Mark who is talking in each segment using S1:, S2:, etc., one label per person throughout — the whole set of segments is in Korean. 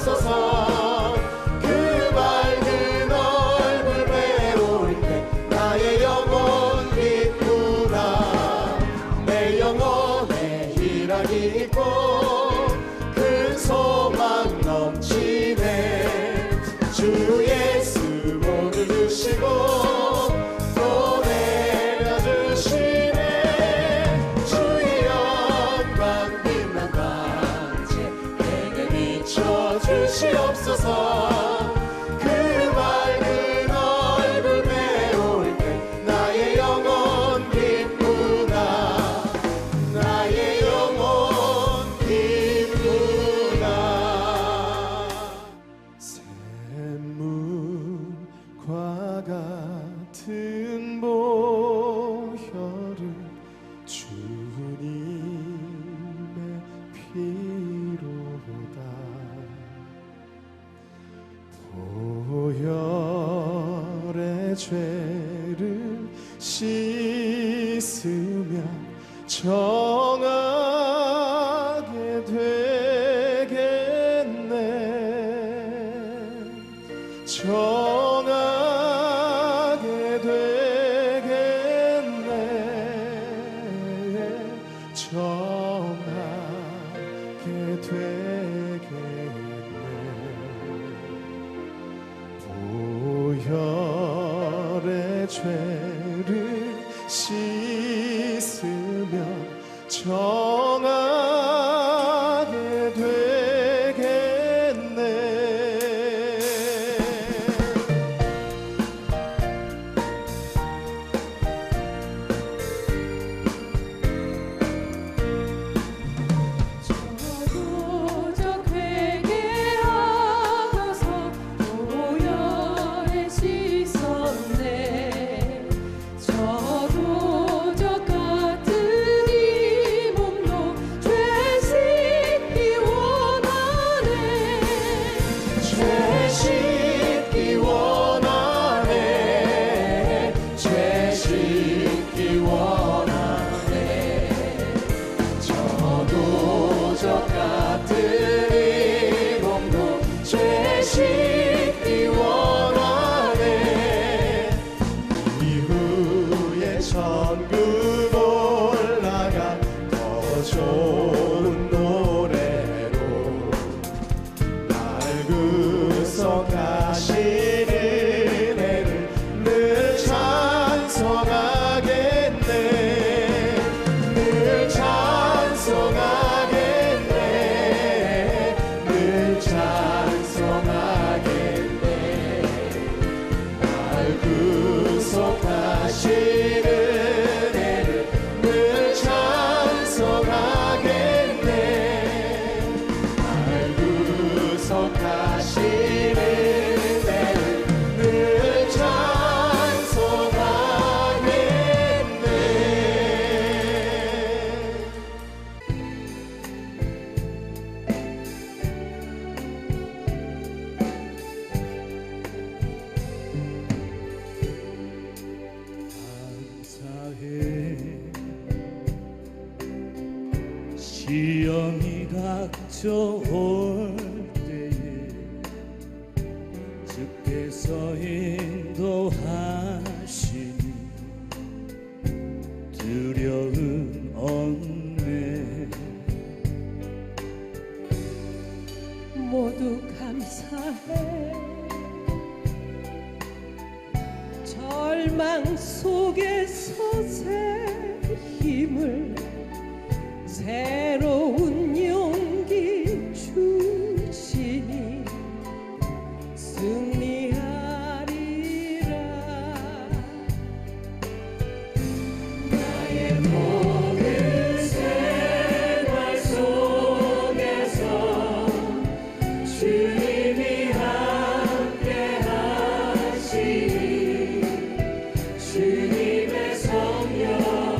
S1: 주시옵소서. 그 밝은 얼굴 배울 때 나의 영혼 기쁘라. 내 영혼에 희락이 있고 큰 소망 넘치네. 주 예수 오늘 주시고 또 내려주시네. 주의 영광 빛난 반제 내게 비춰주시옵소서. 그 밝은 얼굴 배울 때 나의 영혼 기쁘다. 나의 영혼 기쁘다. 샘물과 같은 보혈은 주님의 피로다. 보혈의 죄를 씻으면 정하게 되겠네. 정하게 되겠네. 정하게 되겠네. 보혈의 죄를 씻으면 정하게 되겠네.
S2: 저도적 회개하여서 보혈에 씻었네. 저도적 같은 이 몸도 죄 씻기 원하네.
S1: 죄 씻기 원하네. 죄 씻기 원하네. 저도적 같은 이 몸도 죄 씻기 원하네. 이후에 천국 올라가 더 좋은 노래로 날 구속하신 은혜를 늘 찬송하겠네. 늘 찬송하겠네. 늘 찬송하겠네. 날 구속하신 은혜를 늘 찬송하겠네. 날 구속하신 은혜를 늘 찬송하겠네.
S3: 감사해. 시험이 닥쳐올 때에 주께서 인도하시니 두려움 없네.
S2: 모두 감사해. 절망 속에서 새 힘을 새로운 용기 주시니 승리하리라. 나의 모든 생활 속에서 주님이 함께 하시니 주님의 성령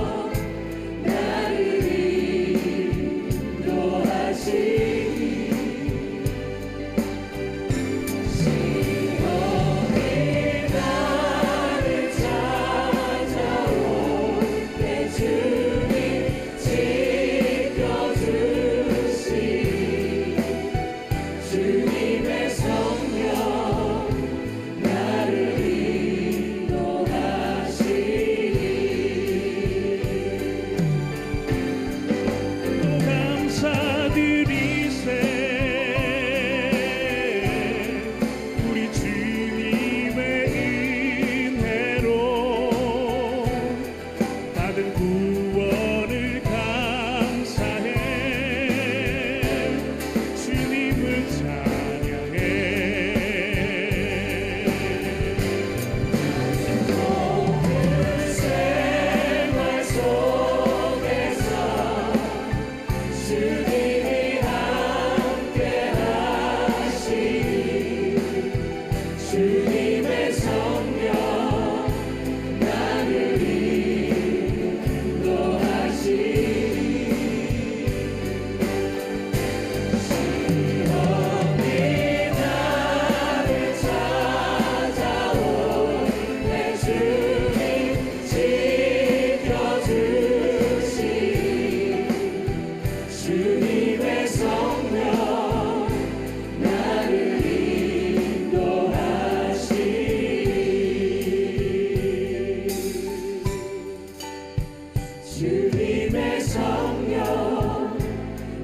S2: 주님의 성령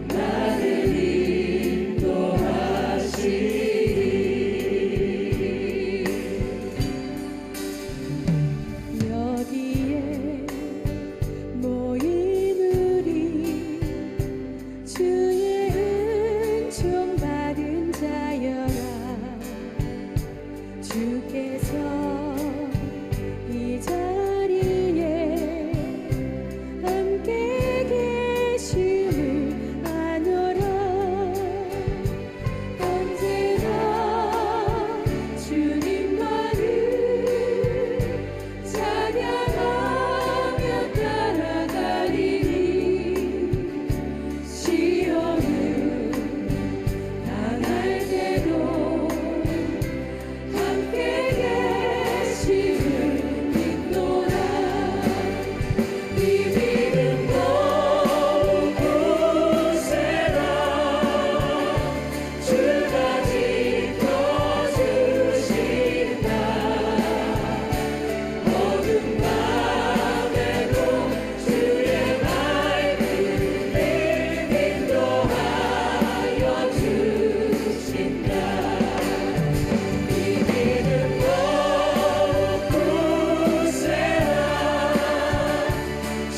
S2: 나를 인도하시리. 여기에 모인 우리 주의 은총 받은 자여라. 주께서 이 자리에 함께 계심을 아노라. 언제나 주님만을 찬양하며 따라가리니. 시험을 당할 때도 함께 계심을 믿노라. 이 믿음 더욱 굳세라. 주가 지켜주신다. 어두운 밤에도 주의 말씀을 인도하여 주신다. 이 믿음 더욱 굳세라.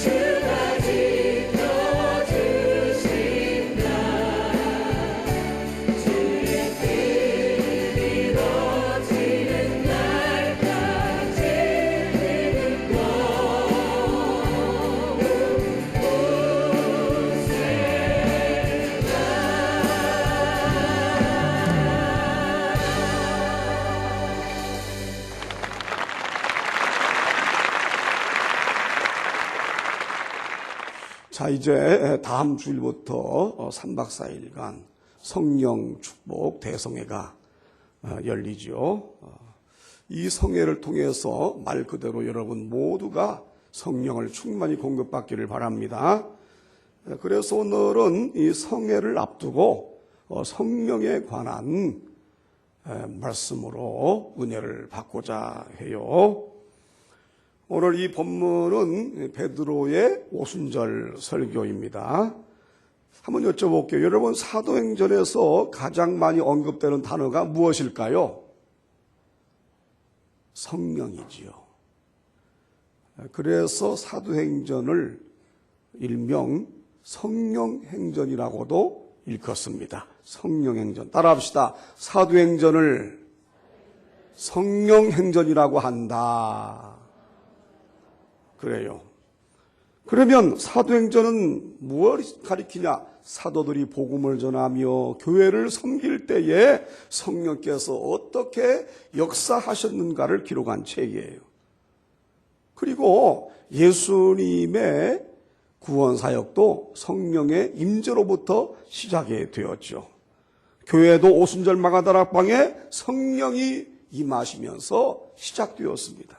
S2: 주가 지켜주신다. 주의 뜻 이루어지는 날까지 믿음
S1: 자, 이제 다음 주일부터 3박 4일간 성령 축복 대성회가 열리죠. 이 성회를 통해서 말 그대로 여러분 모두가 성령을 충만히 공급받기를 바랍니다. 그래서 오늘은 이 성회를 앞두고 성령에 관한 말씀으로 은혜를 받고자 해요. 오늘 이 본문은 베드로의 오순절 설교입니다. 한번 여쭤볼게요. 여러분, 사도행전에서 가장 많이 언급되는 단어가 무엇일까요? 성령이지요. 그래서 사도행전을 일명 성령행전이라고도 일컫습니다. 성령행전. 따라합시다. 사도행전을 성령행전이라고 한다. 그래요. 그러면 사도행전은 무엇을 가리키냐? 사도들이 복음을 전하며 교회를 섬길 때에 성령께서 어떻게 역사하셨는가를 기록한 책이에요. 그리고 예수님의 구원 사역도 성령의 임재로부터 시작이 되었죠. 교회도 오순절 마가다락방에 성령이 임하시면서 시작되었습니다.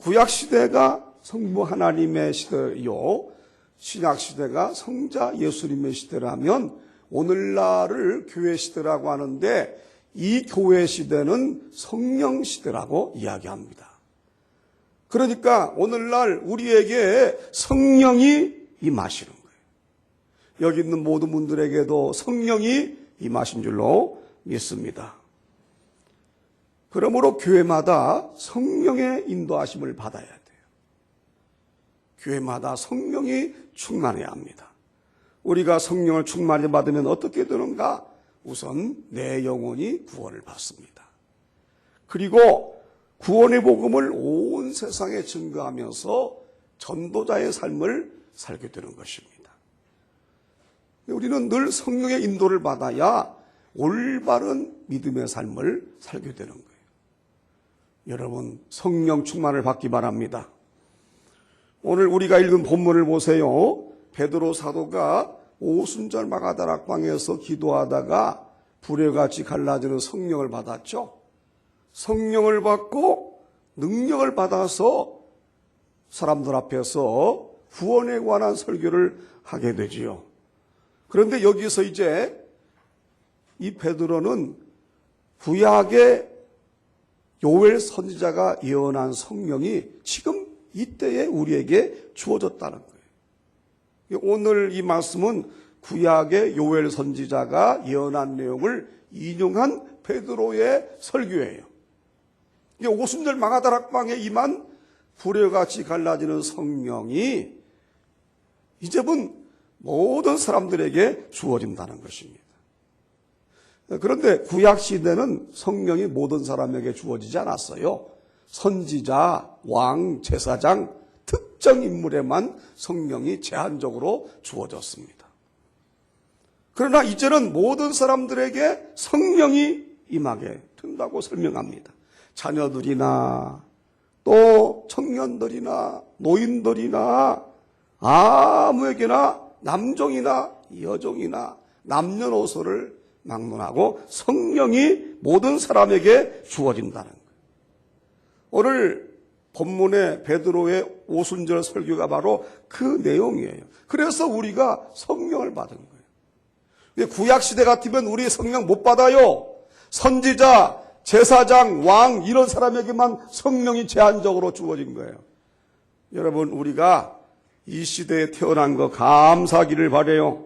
S1: 구약 시대가 성부 하나님의 시대요, 신약 시대가 성자 예수님의 시대라면 오늘날을 교회 시대라고 하는데 이 교회 시대는 성령 시대라고 이야기합니다. 그러니까 오늘날 우리에게 성령이 임하시는 거예요. 여기 있는 모든 분들에게도 성령이 임하신 줄로 믿습니다. 그러므로 교회마다 성령의 인도하심을 받아야 돼요. 교회마다 성령이 충만해야 합니다. 우리가 성령을 충만히 받으면 어떻게 되는가? 우선 내 영혼이 구원을 받습니다. 그리고 구원의 복음을 온 세상에 증거하면서 전도자의 삶을 살게 되는 것입니다. 우리는 늘 성령의 인도를 받아야 올바른 믿음의 삶을 살게 되는 거예요. 여러분, 성령 충만을 받기 바랍니다. 오늘 우리가 읽은 본문을 보세요. 베드로 사도가 오순절 마가다락방에서 기도하다가 불에같이 갈라지는 성령을 받았죠. 성령을 받고 능력을 받아서 사람들 앞에서 구원에 관한 설교를 하게 되지요. 그런데 여기서 이제 이 베드로는 구약의 요엘 선지자가 예언한 성령이 지금 이때에 우리에게 주어졌다는 거예요. 오늘 이 말씀은 구약의 요엘 선지자가 예언한 내용을 인용한 베드로의 설교예요. 오순절 마가다락방에 임한 불효같이 갈라지는 성령이 이제는 모든 사람들에게 주어진다는 것입니다. 그런데 구약 시대는 성령이 모든 사람에게 주어지지 않았어요. 선지자, 왕, 제사장, 특정 인물에만 성령이 제한적으로 주어졌습니다. 그러나 이제는 모든 사람들에게 성령이 임하게 된다고 설명합니다. 자녀들이나 또 청년들이나 노인들이나 아무에게나 남종이나 여종이나 남녀노소를 막론하고 성령이 모든 사람에게 주어진다는 거예요. 오늘 본문의 베드로의 오순절 설교가 바로 그 내용이에요. 그래서 우리가 성령을 받은 거예요. 구약시대 같으면 우리 성령 못 받아요. 선지자, 제사장, 왕 이런 사람에게만 성령이 제한적으로 주어진 거예요. 여러분 우리가 이 시대에 태어난 거 감사하기를 바라요.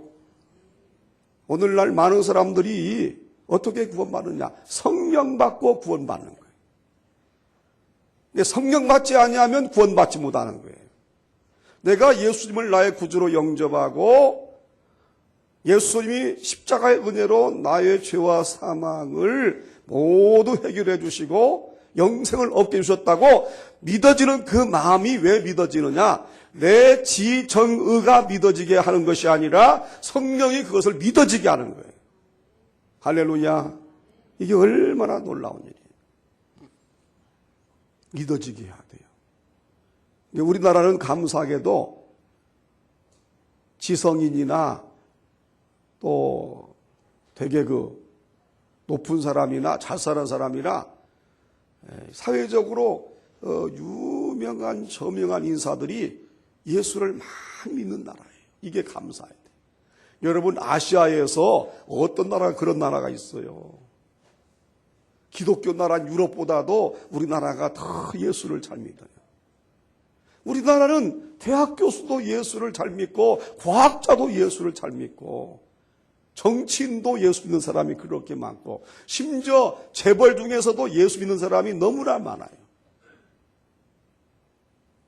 S1: 오늘날 많은 사람들이 어떻게 구원받느냐? 성령 받고 구원받는 거예요. 성령 받지 아니하면 구원받지 못하는 거예요. 내가 예수님을 나의 구주로 영접하고 예수님이 십자가의 은혜로 나의 죄와 사망을 모두 해결해 주시고 영생을 얻게 해주셨다고 믿어지는 그 마음이 왜 믿어지느냐? 내 지정의가 믿어지게 하는 것이 아니라 성령이 그것을 믿어지게 하는 거예요. 할렐루야. 이게 얼마나 놀라운 일이에요. 믿어지게 해야 돼요. 우리나라는 감사하게도 지성인이나 또 되게 높은 사람이나 잘 사는 사람이나 사회적으로 유명한 저명한 인사들이 예수를 많이 믿는 나라예요. 이게 감사해요. 여러분 아시아에서 어떤 나라가 그런 나라가 있어요. 기독교 나라 유럽보다도 우리나라가 더 예수를 잘 믿어요. 우리나라는 대학 교수도 예수를 잘 믿고 과학자도 예수를 잘 믿고 정치인도 예수 믿는 사람이 그렇게 많고 심지어 재벌 중에서도 예수 믿는 사람이 너무나 많아요.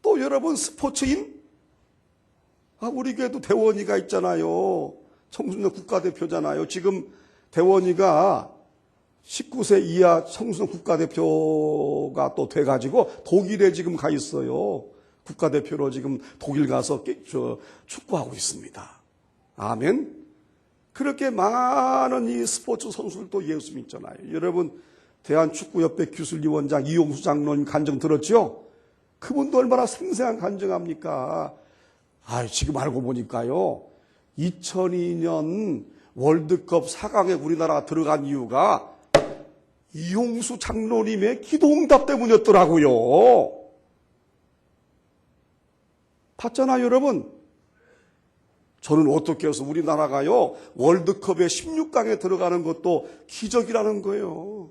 S1: 또 여러분 스포츠인? 우리 교회도 대원이가 있잖아요. 청소년 국가대표잖아요. 지금 대원이가 19세 이하 청소년 국가대표가 또 돼가지고 독일에 지금 가 있어요. 국가대표로 지금 독일 가서 축구하고 있습니다. 아멘. 그렇게 많은 이 스포츠 선수들도 예수 믿잖아요. 여러분 대한축구협회 기술위원장 이용수 장로님 간증 들었죠? 그분도 얼마나 생생한 간증합니까? 지금 알고 보니까요. 2002년 월드컵 4강에 우리나라가 들어간 이유가 이용수 장로님의 기도응답 때문이었더라고요. 봤잖아요, 여러분. 저는 어떻게 해서 우리나라가요, 월드컵에 16강에 들어가는 것도 기적이라는 거예요.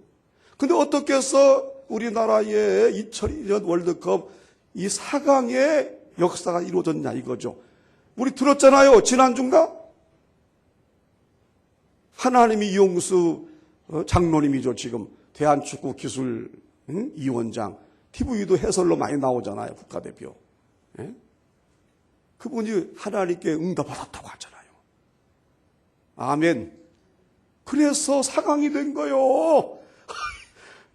S1: 근데 어떻게 해서 우리나라의 2002년 월드컵 이 4강의 역사가 이루어졌냐 이거죠. 우리 들었잖아요, 지난주인가? 하나님이 이용수 장로님이죠. 지금 대한축구기술위원장 TV도 해설로 많이 나오잖아요. 국가대표. 그분이 하나님께 응답받았다고 하잖아요. 아멘. 그래서 4강이 된 거요.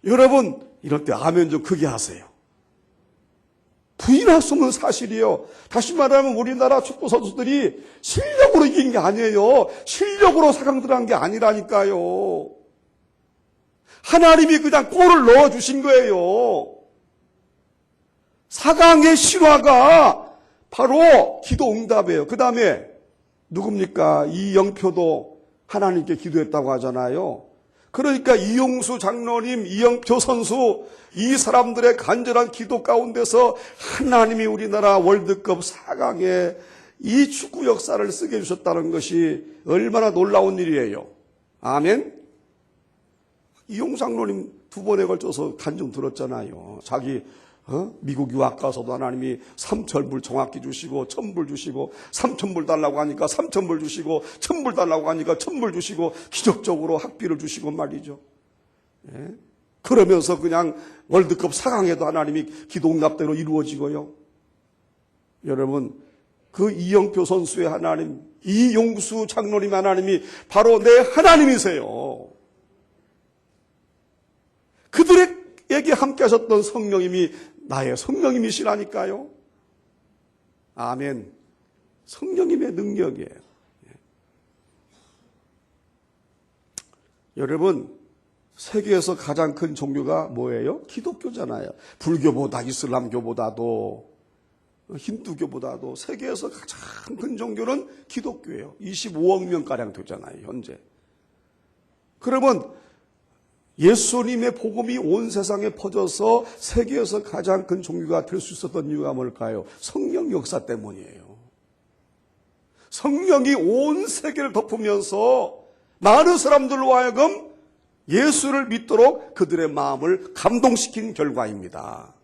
S1: 여러분 이럴 때 아멘 좀 크게 하세요. 부인할 수 없는 사실이에요. 다시 말하면 우리나라 축구 선수들이 실력으로 이긴 게 아니에요. 실력으로 4강 들어간 게 아니라니까요. 하나님이 그냥 골을 넣어주신 거예요. 4강의 실화가 바로 기도 응답이에요. 그 다음에 누굽니까? 이영표도 하나님께 기도했다고 하잖아요. 그러니까 이용수 장로님, 이영표 선수 이 사람들의 간절한 기도 가운데서 하나님이 우리나라 월드컵 4강에 이 축구 역사를 쓰게 해주셨다는 것이 얼마나 놀라운 일이에요. 아멘. 이용수 장로님 2번에 걸쳐서 간증 들었잖아요. 자기 미국 유학 가서도 하나님이 3,000불 정확히 주시고 1,000불 주시고 3,000불 달라고 하니까 3,000불 주시고 1,000불 달라고 하니까 1,000불 주시고 기적적으로 학비를 주시고 말이죠. 예? 그러면서 그냥 월드컵 4강에도 하나님이 기도 응답대로 이루어지고요. 여러분 그 이영표 선수의 하나님, 이용수 장로님 하나님이 바로 내 하나님이세요. 그들에게 함께 하셨던 성령님이 나의 성령님이시라니까요. 아멘. 성령님의 능력이에요. 여러분 세계에서 가장 큰 종교가 뭐예요? 기독교잖아요. 불교보다 이슬람교보다도 힌두교보다도 세계에서 가장 큰 종교는 기독교예요. 25억 명가량 되잖아요, 현재. 그러면 예수님의 복음이 온 세상에 퍼져서 세계에서 가장 큰 종교가 될 수 있었던 이유가 뭘까요? 성령 역사 때문이에요. 성령이 온 세계를 덮으면서 많은 사람들로 하여금 예수를 믿도록 그들의 마음을 감동시킨 결과입니다.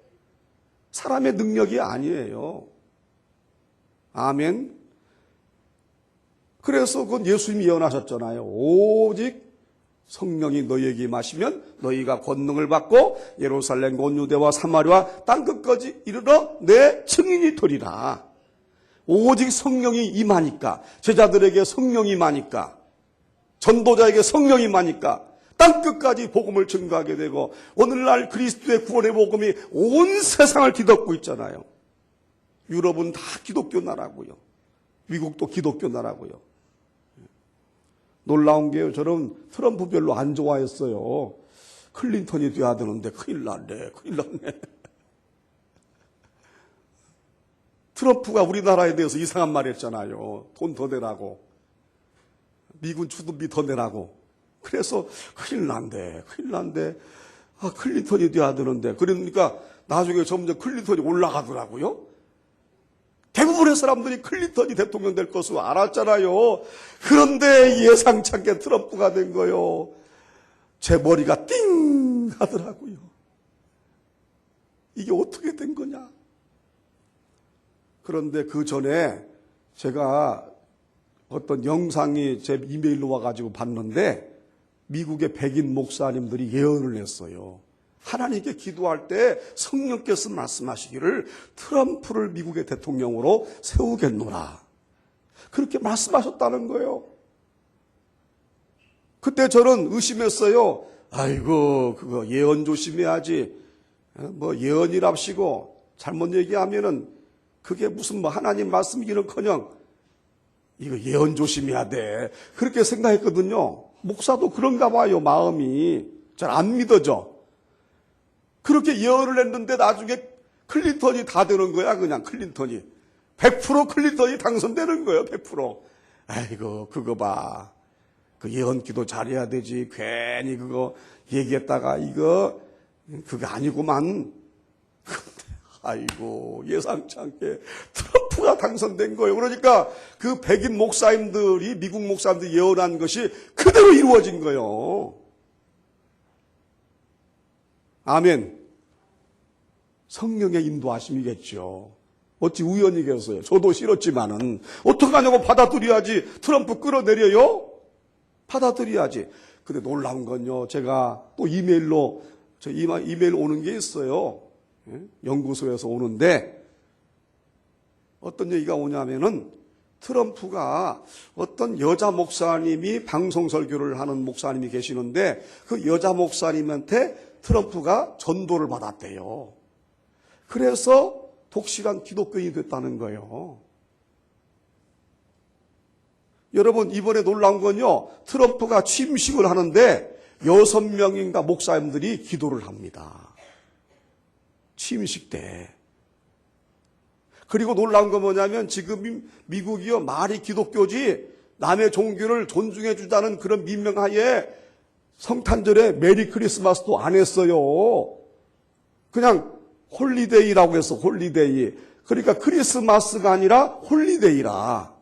S1: 사람의 능력이 아니에요. 아멘. 그래서 그건 예수님이 예언하셨잖아요. 오직 성령이 너희에게 임하시면 너희가 권능을 받고 예루살렘 온 유대와 사마리아 땅끝까지 이르러 내 증인이 되리라. 오직 성령이 임하니까, 제자들에게 성령이 임하니까, 전도자에게 성령이 임하니까 땅끝까지 복음을 증거하게 되고 오늘날 그리스도의 구원의 복음이 온 세상을 뒤덮고 있잖아요. 유럽은 다 기독교 나라고요. 미국도 기독교 나라고요. 놀라운 게요. 저는 트럼프 별로 안 좋아했어요. 클린턴이 돼야 되는데 큰일 났네. 트럼프가 우리나라에 대해서 이상한 말 했잖아요. 돈 더 내라고. 미군 주둔비 더 내라고. 그래서 큰일 난대. 클린턴이 돼야 되는데. 그러니까 나중에 점점 클린턴이 올라가더라고요. 대부분의 사람들이 클린턴이 대통령 될 것으로 알았잖아요. 그런데 예상치 않게 트럼프가 된 거예요. 제 머리가 띵 하더라고요. 이게 어떻게 된 거냐. 그런데 그 전에 제가 어떤 영상이 제 이메일로 와가지고 봤는데 미국의 백인 목사님들이 예언을 했어요. 하나님께 기도할 때 성령께서 말씀하시기를 트럼프를 미국의 대통령으로 세우겠노라. 그렇게 말씀하셨다는 거예요. 그때 저는 의심했어요. 아이고 그거 예언 조심해야지. 뭐 예언이랍시고 잘못 얘기하면은 그게 무슨 뭐 하나님 말씀이기는커녕 이거 예언 조심해야 돼. 그렇게 생각했거든요. 목사도 그런가 봐요. 마음이 잘 안 믿어져. 그렇게 예언을 했는데 나중에 클린턴이 다 되는 거야. 그냥 클린턴이 100% 클린턴이 당선되는 거예요. 100%. 아이고 그거 봐. 그 예언 기도 잘해야 되지. 괜히 그거 얘기했다가 그거 아니구만. 아이고 예상치 않게 트럼프가 당선된 거예요. 그러니까 그 백인 목사님들이 미국 목사님들이 예언한 것이 그대로 이루어진 거예요. 아멘. 성령의 인도하심이겠죠. 어찌 우연이겠어요. 저도 싫었지만은 어떡하냐고 받아들여야지. 트럼프 끌어내려요? 받아들여야지. 근데 놀라운 건요. 제가 또 이메일로 이메일 오는 게 있어요. 연구소에서 오는데 어떤 얘기가 오냐면은 트럼프가 어떤 여자 목사님이 방송 설교를 하는 목사님이 계시는데 그 여자 목사님한테 트럼프가 전도를 받았대요. 그래서 독실한 기독교인이 됐다는 거예요. 여러분 이번에 놀라운 건요. 트럼프가 취임식을 하는데 6명인가 목사님들이 기도를 합니다. 취임식 때. 그리고 놀라운 건 뭐냐면 지금 미국이요 말이 기독교지 남의 종교를 존중해 주자는 그런 민명하에 성탄절에 메리 크리스마스도 안 했어요. 그냥 홀리데이라고 해서 홀리데이. 그러니까 크리스마스가 아니라 홀리데이라.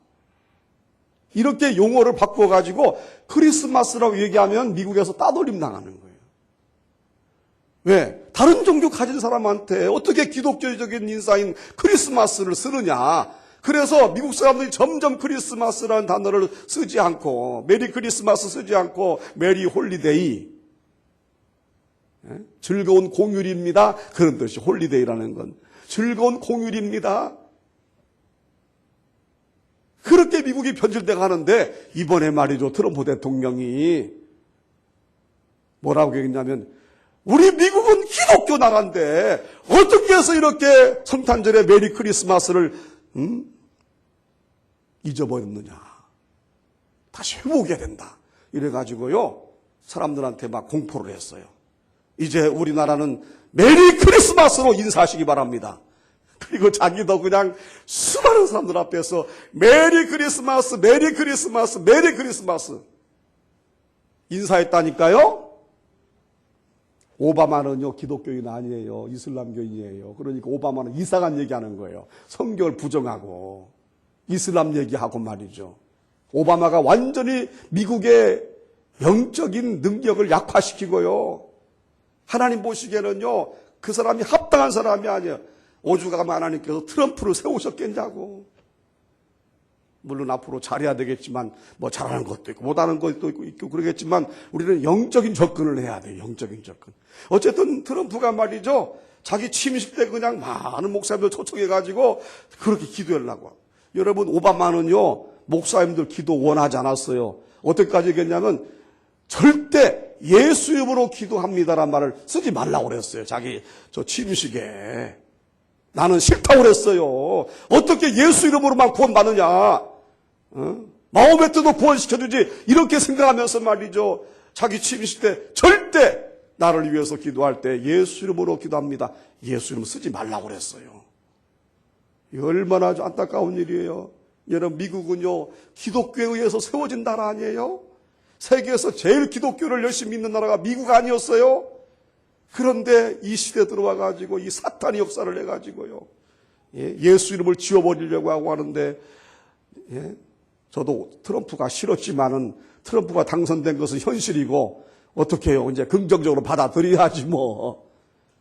S1: 이렇게 용어를 바꿔가지고 크리스마스라고 얘기하면 미국에서 따돌림 당하는 거예요. 왜? 다른 종교 가진 사람한테 어떻게 기독교적인 인사인 크리스마스를 쓰느냐. 그래서 미국 사람들이 점점 크리스마스라는 단어를 쓰지 않고, 메리 크리스마스 쓰지 않고, 메리 홀리데이. 즐거운 공휴일입니다. 그런 뜻이 홀리데이라는 건. 즐거운 공휴일입니다. 그렇게 미국이 변질돼 가는데, 이번에 말이죠. 트럼프 대통령이 뭐라고 얘기했냐면, 우리 미국은 기독교 나라인데 어떻게 해서 이렇게 성탄절에 메리 크리스마스를 잊어버렸느냐. 다시 회복해야 된다. 이래가지고요. 사람들한테 막 공포를 했어요. 이제 우리나라는 메리 크리스마스로 인사하시기 바랍니다. 그리고 자기도 그냥 수많은 사람들 앞에서 메리 크리스마스, 메리 크리스마스, 메리 크리스마스 인사했다니까요. 오바마는요, 기독교인 아니에요. 이슬람교인이에요. 그러니까 오바마는 이상한 얘기하는 거예요. 성경을 부정하고 이슬람 얘기하고 말이죠. 오바마가 완전히 미국의 영적인 능력을 약화시키고요. 하나님 보시기에는요, 그 사람이 합당한 사람이 아니에요. 오죽하면 하나님께서 트럼프를 세우셨겠냐고. 물론 앞으로 잘해야 되겠지만, 뭐 잘하는 것도 있고 못하는 것도 있고 그러겠지만, 우리는 영적인 접근을 해야 돼요. 영적인 접근. 어쨌든 트럼프가 말이죠, 자기 취임식 때 그냥 많은 목사님들 초청해가지고 그렇게 기도하려고. 여러분, 오바마는요, 목사님들 기도 원하지 않았어요. 어떻게까지 얘기했냐면, 절대 예수 이름으로 기도합니다라는 말을 쓰지 말라고 그랬어요. 자기 취임식에. 나는 싫다고 그랬어요. 어떻게 예수 이름으로만 구원받느냐. 마호메트도 구원시켜주지. 이렇게 생각하면서 말이죠. 자기 취임식 때 절대 나를 위해서 기도할 때 예수 이름으로 기도합니다. 예수 이름 쓰지 말라고 그랬어요. 얼마나 안타까운 일이에요. 여러분, 미국은요, 기독교에 의해서 세워진 나라 아니에요? 세계에서 제일 기독교를 열심히 믿는 나라가 미국 아니었어요? 그런데 이 시대에 들어와가지고 이 사탄이 역사를 해가지고요. 예수 이름을 지워버리려고 하고 하는데, 저도 트럼프가 싫었지만은 트럼프가 당선된 것은 현실이고, 어떻게 해요? 이제 긍정적으로 받아들여야지 뭐.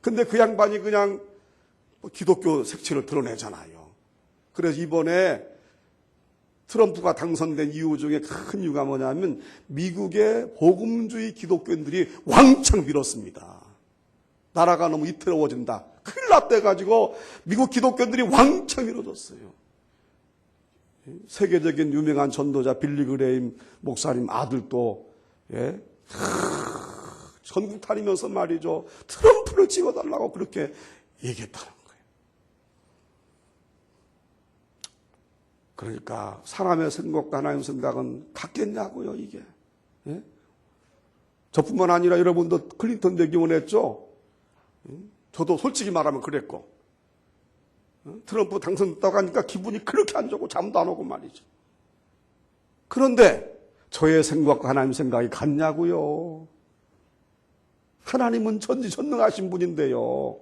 S1: 근데 그 양반이 그냥 기독교 색채를 드러내잖아요. 그래서 이번에 트럼프가 당선된 이유 중에 큰 이유가 뭐냐면, 미국의 복음주의 기독교인들이 왕창 밀었습니다. 나라가 너무 이태로워진다. 큰일 났대가지고 미국 기독교인들이 왕창 밀어줬어요. 세계적인 유명한 전도자 빌리 그레임 목사님 아들도 전국 다니면서 말이죠. 트럼프를 찍어달라고 그렇게 얘기했다는 거예요. 그러니까 사람의 생각과 하나님의 생각은 같겠냐고요, 이게. 저뿐만 아니라 여러분도 클린턴 되기 원했죠? 저도 솔직히 말하면 그랬고, 트럼프 당선됐다고 하니까 기분이 그렇게 안 좋고 잠도 안 오고 말이죠. 그런데 저의 생각과 하나님 생각이 같냐고요. 하나님은 전지전능하신 분인데요.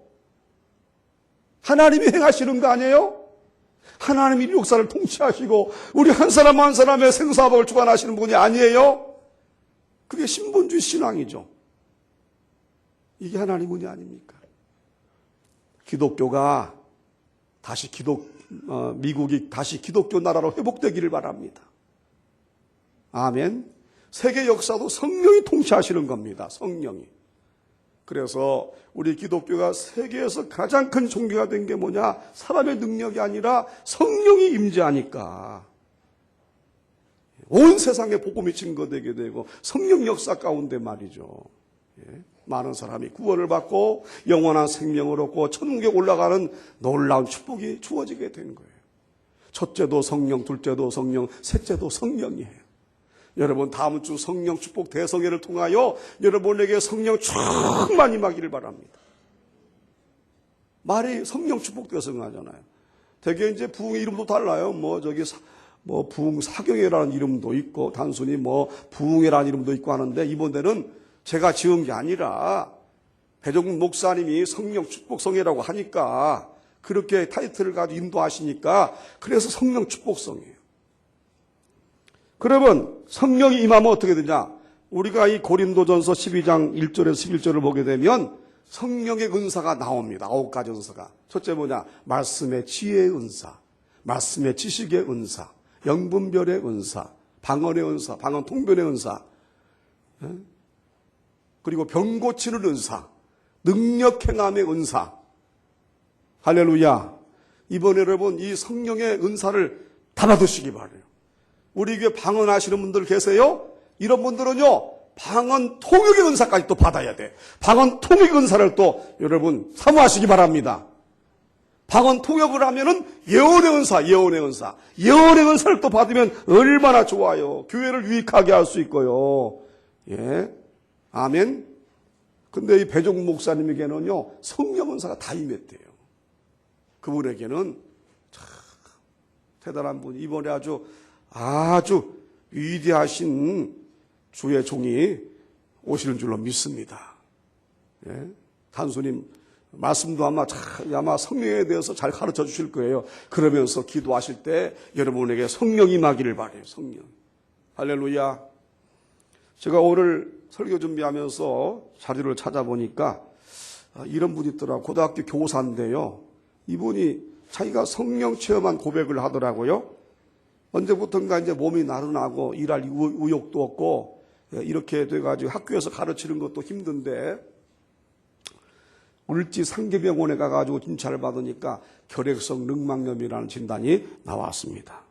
S1: 하나님이 행하시는 거 아니에요? 하나님이 이 역사를 통치하시고 우리 한 사람 한 사람의 생사복을 주관하시는 분이 아니에요? 그게 신본주의 신앙이죠. 이게 하나님 은혜 아닙니까? 기독교가 다시 미국이 다시 기독교 나라로 회복되기를 바랍니다. 아멘. 세계 역사도 성령이 통치하시는 겁니다. 성령이. 그래서 우리 기독교가 세계에서 가장 큰 종교가 된 게 뭐냐? 사람의 능력이 아니라 성령이 임재하니까 온 세상에 복음이 증거되게 되고 성령 역사 가운데 말이죠. 많은 사람이 구원을 받고 영원한 생명을 얻고 천국에 올라가는 놀라운 축복이 주어지게 된 거예요. 첫째도 성령, 둘째도 성령, 셋째도 성령이에요. 여러분, 다음 주 성령 축복 대성회를 통하여 여러분에게 성령 충만히 임하기를 바랍니다. 말이 성령 축복 대성회잖아요. 대개 이제 부흥의 이름도 달라요. 부흥 사경회라는 이름도 있고, 단순히 부흥회라는 이름도 있고 하는데, 이번에는 제가 지은 게 아니라 배종국 목사님이 성령 축복성회라고 하니까 그렇게 타이틀을 가지고 인도하시니까 그래서 성령 축복성이에요. 그러면 성령이 임하면 어떻게 되냐? 우리가 이 고린도전서 12장 1절에서 11절을 보게 되면 성령의 은사가 나옵니다. 9가지 은사가. 첫째 뭐냐? 말씀의 지혜의 은사, 말씀의 지식의 은사, 영분별의 은사, 방언의 은사, 방언 통변의 은사, 그리고 병 고치는 은사, 능력 행함의 은사. 할렐루야. 이번에 여러분 이 성령의 은사를 다 받으시기 바라요. 우리 교회 방언하시는 분들 계세요? 이런 분들은요, 방언 통역의 은사까지 또 받아야 돼. 방언 통역 은사를 또 여러분 사모하시기 바랍니다. 방언 통역을 하면은 예언의 은사, 예언의 은사. 예언의 은사를 또 받으면 얼마나 좋아요. 교회를 유익하게 할 수 있고요. 예. 아멘. 근데 이 배종 목사님에게는요, 성령 은사가 다 임했대요. 그분에게는 참 대단한 분, 이번에 아주 위대하신 주의 종이 오시는 줄로 믿습니다. 예? 단순히 말씀도 아마 성령에 대해서 잘 가르쳐 주실 거예요. 그러면서 기도하실 때 여러분에게 성령이 임하기를 바라요. 성령. 할렐루야. 제가 오늘 설교 준비하면서 자료를 찾아보니까 이런 분이 있더라고요. 고등학교 교사인데요. 이분이 자기가 성령 체험한 고백을 하더라고요. 언제부턴가 이제 몸이 나른하고 일할 의욕도 없고 이렇게 돼가지고 학교에서 가르치는 것도 힘든데 을지 상계병원에 가가지고 진찰을 받으니까 결핵성 늑막염이라는 진단이 나왔습니다.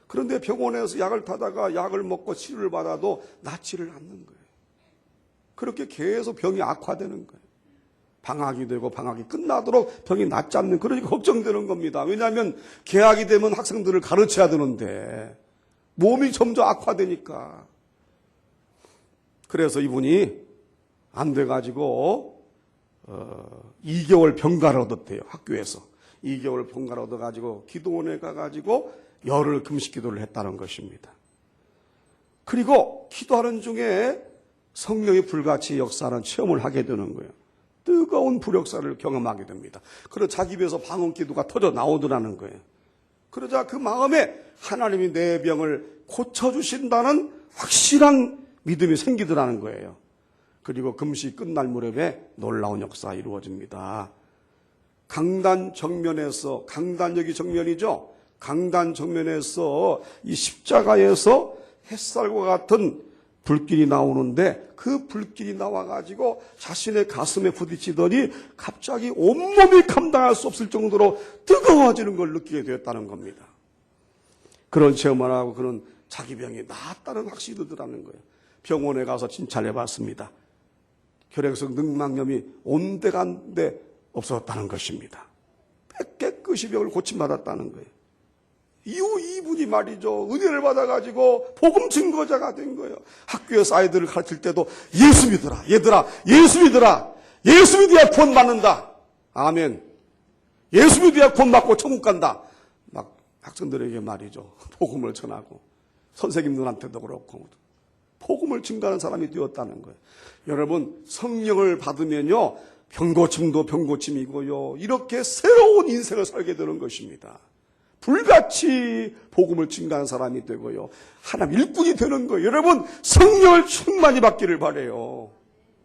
S1: 그런데 병원에서 약을 타다가 약을 먹고 치료를 받아도 낫지를 않는 거예요. 그렇게 계속 병이 악화되는 거예요. 방학이 되고 방학이 끝나도록 병이 낫지 않는, 그러니까 걱정되는 겁니다. 왜냐하면 개학이 되면 학생들을 가르쳐야 되는데 몸이 점점 악화되니까. 그래서 이분이 안 돼가지고 2개월 병가를 얻었대요. 학교에서 2개월 병가를 얻어가지고 기도원에 가가지고 열흘 금식 기도를 했다는 것입니다. 그리고 기도하는 중에 성령이 불같이 역사하는 체험을 하게 되는 거예요. 뜨거운 불역사를 경험하게 됩니다. 그래서 자기 입에서 방언 기도가 터져 나오더라는 거예요. 그러자 그 마음에 하나님이 내 병을 고쳐주신다는 확실한 믿음이 생기더라는 거예요. 그리고 금식 끝날 무렵에 놀라운 역사가 이루어집니다. 강단 정면에서, 강단역이 정면이죠. 강단 정면에서 이 십자가에서 햇살과 같은 불길이 나오는데 그 불길이 나와가지고 자신의 가슴에 부딪히더니 갑자기 온몸이 감당할 수 없을 정도로 뜨거워지는 걸 느끼게 되었다는 겁니다. 그런 체험을 하고 그는 자기 병이 나았다는 확신이 들더라는 거예요. 병원에 가서 진찰해봤습니다. 결핵성 늑막염이 온데간데 없어졌다는 것입니다. 깨끗이 병을 고침받았다는 거예요. 이후 이분이 말이죠, 은혜를 받아가지고 복음 증거자가 된 거예요. 학교에서 아이들을 가르칠 때도 예수 믿어라, 얘들아, 예수 믿어라, 예수 믿어야 구원 받는다. 아멘. 예수 믿어야 구원 받고 천국 간다. 막 학생들에게 말이죠, 복음을 전하고 선생님들한테도 그렇고 복음을 증거하는 사람이 되었다는 거예요. 여러분, 성령을 받으면요, 병고침도 병고침이고요, 이렇게 새로운 인생을 살게 되는 것입니다. 불같이 복음을 증거하는 사람이 되고요, 하나님 일꾼이 되는 거예요. 여러분, 성령을 충만히 받기를 바라요.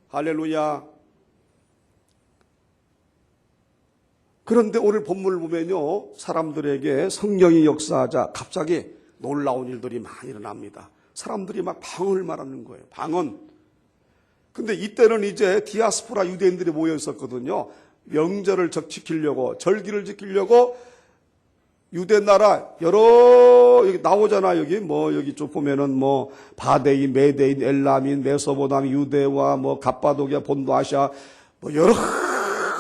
S1: 할렐루야. 그런데 오늘 본문을 보면요, 사람들에게 성령이 역사하자 갑자기 놀라운 일들이 많이 일어납니다. 사람들이 막 방언을 말하는 거예요. 방언. 근데 이때는 이제 디아스포라 유대인들이 모여 있었거든요. 명절을 지키려고, 절기를 지키려고 유대 나라 여러, 여기 나오잖아. 여기 좀 보면은 바데인, 메데인, 엘라민, 메소포타미, 유대와 갑바도기아, 본도 아시아 여러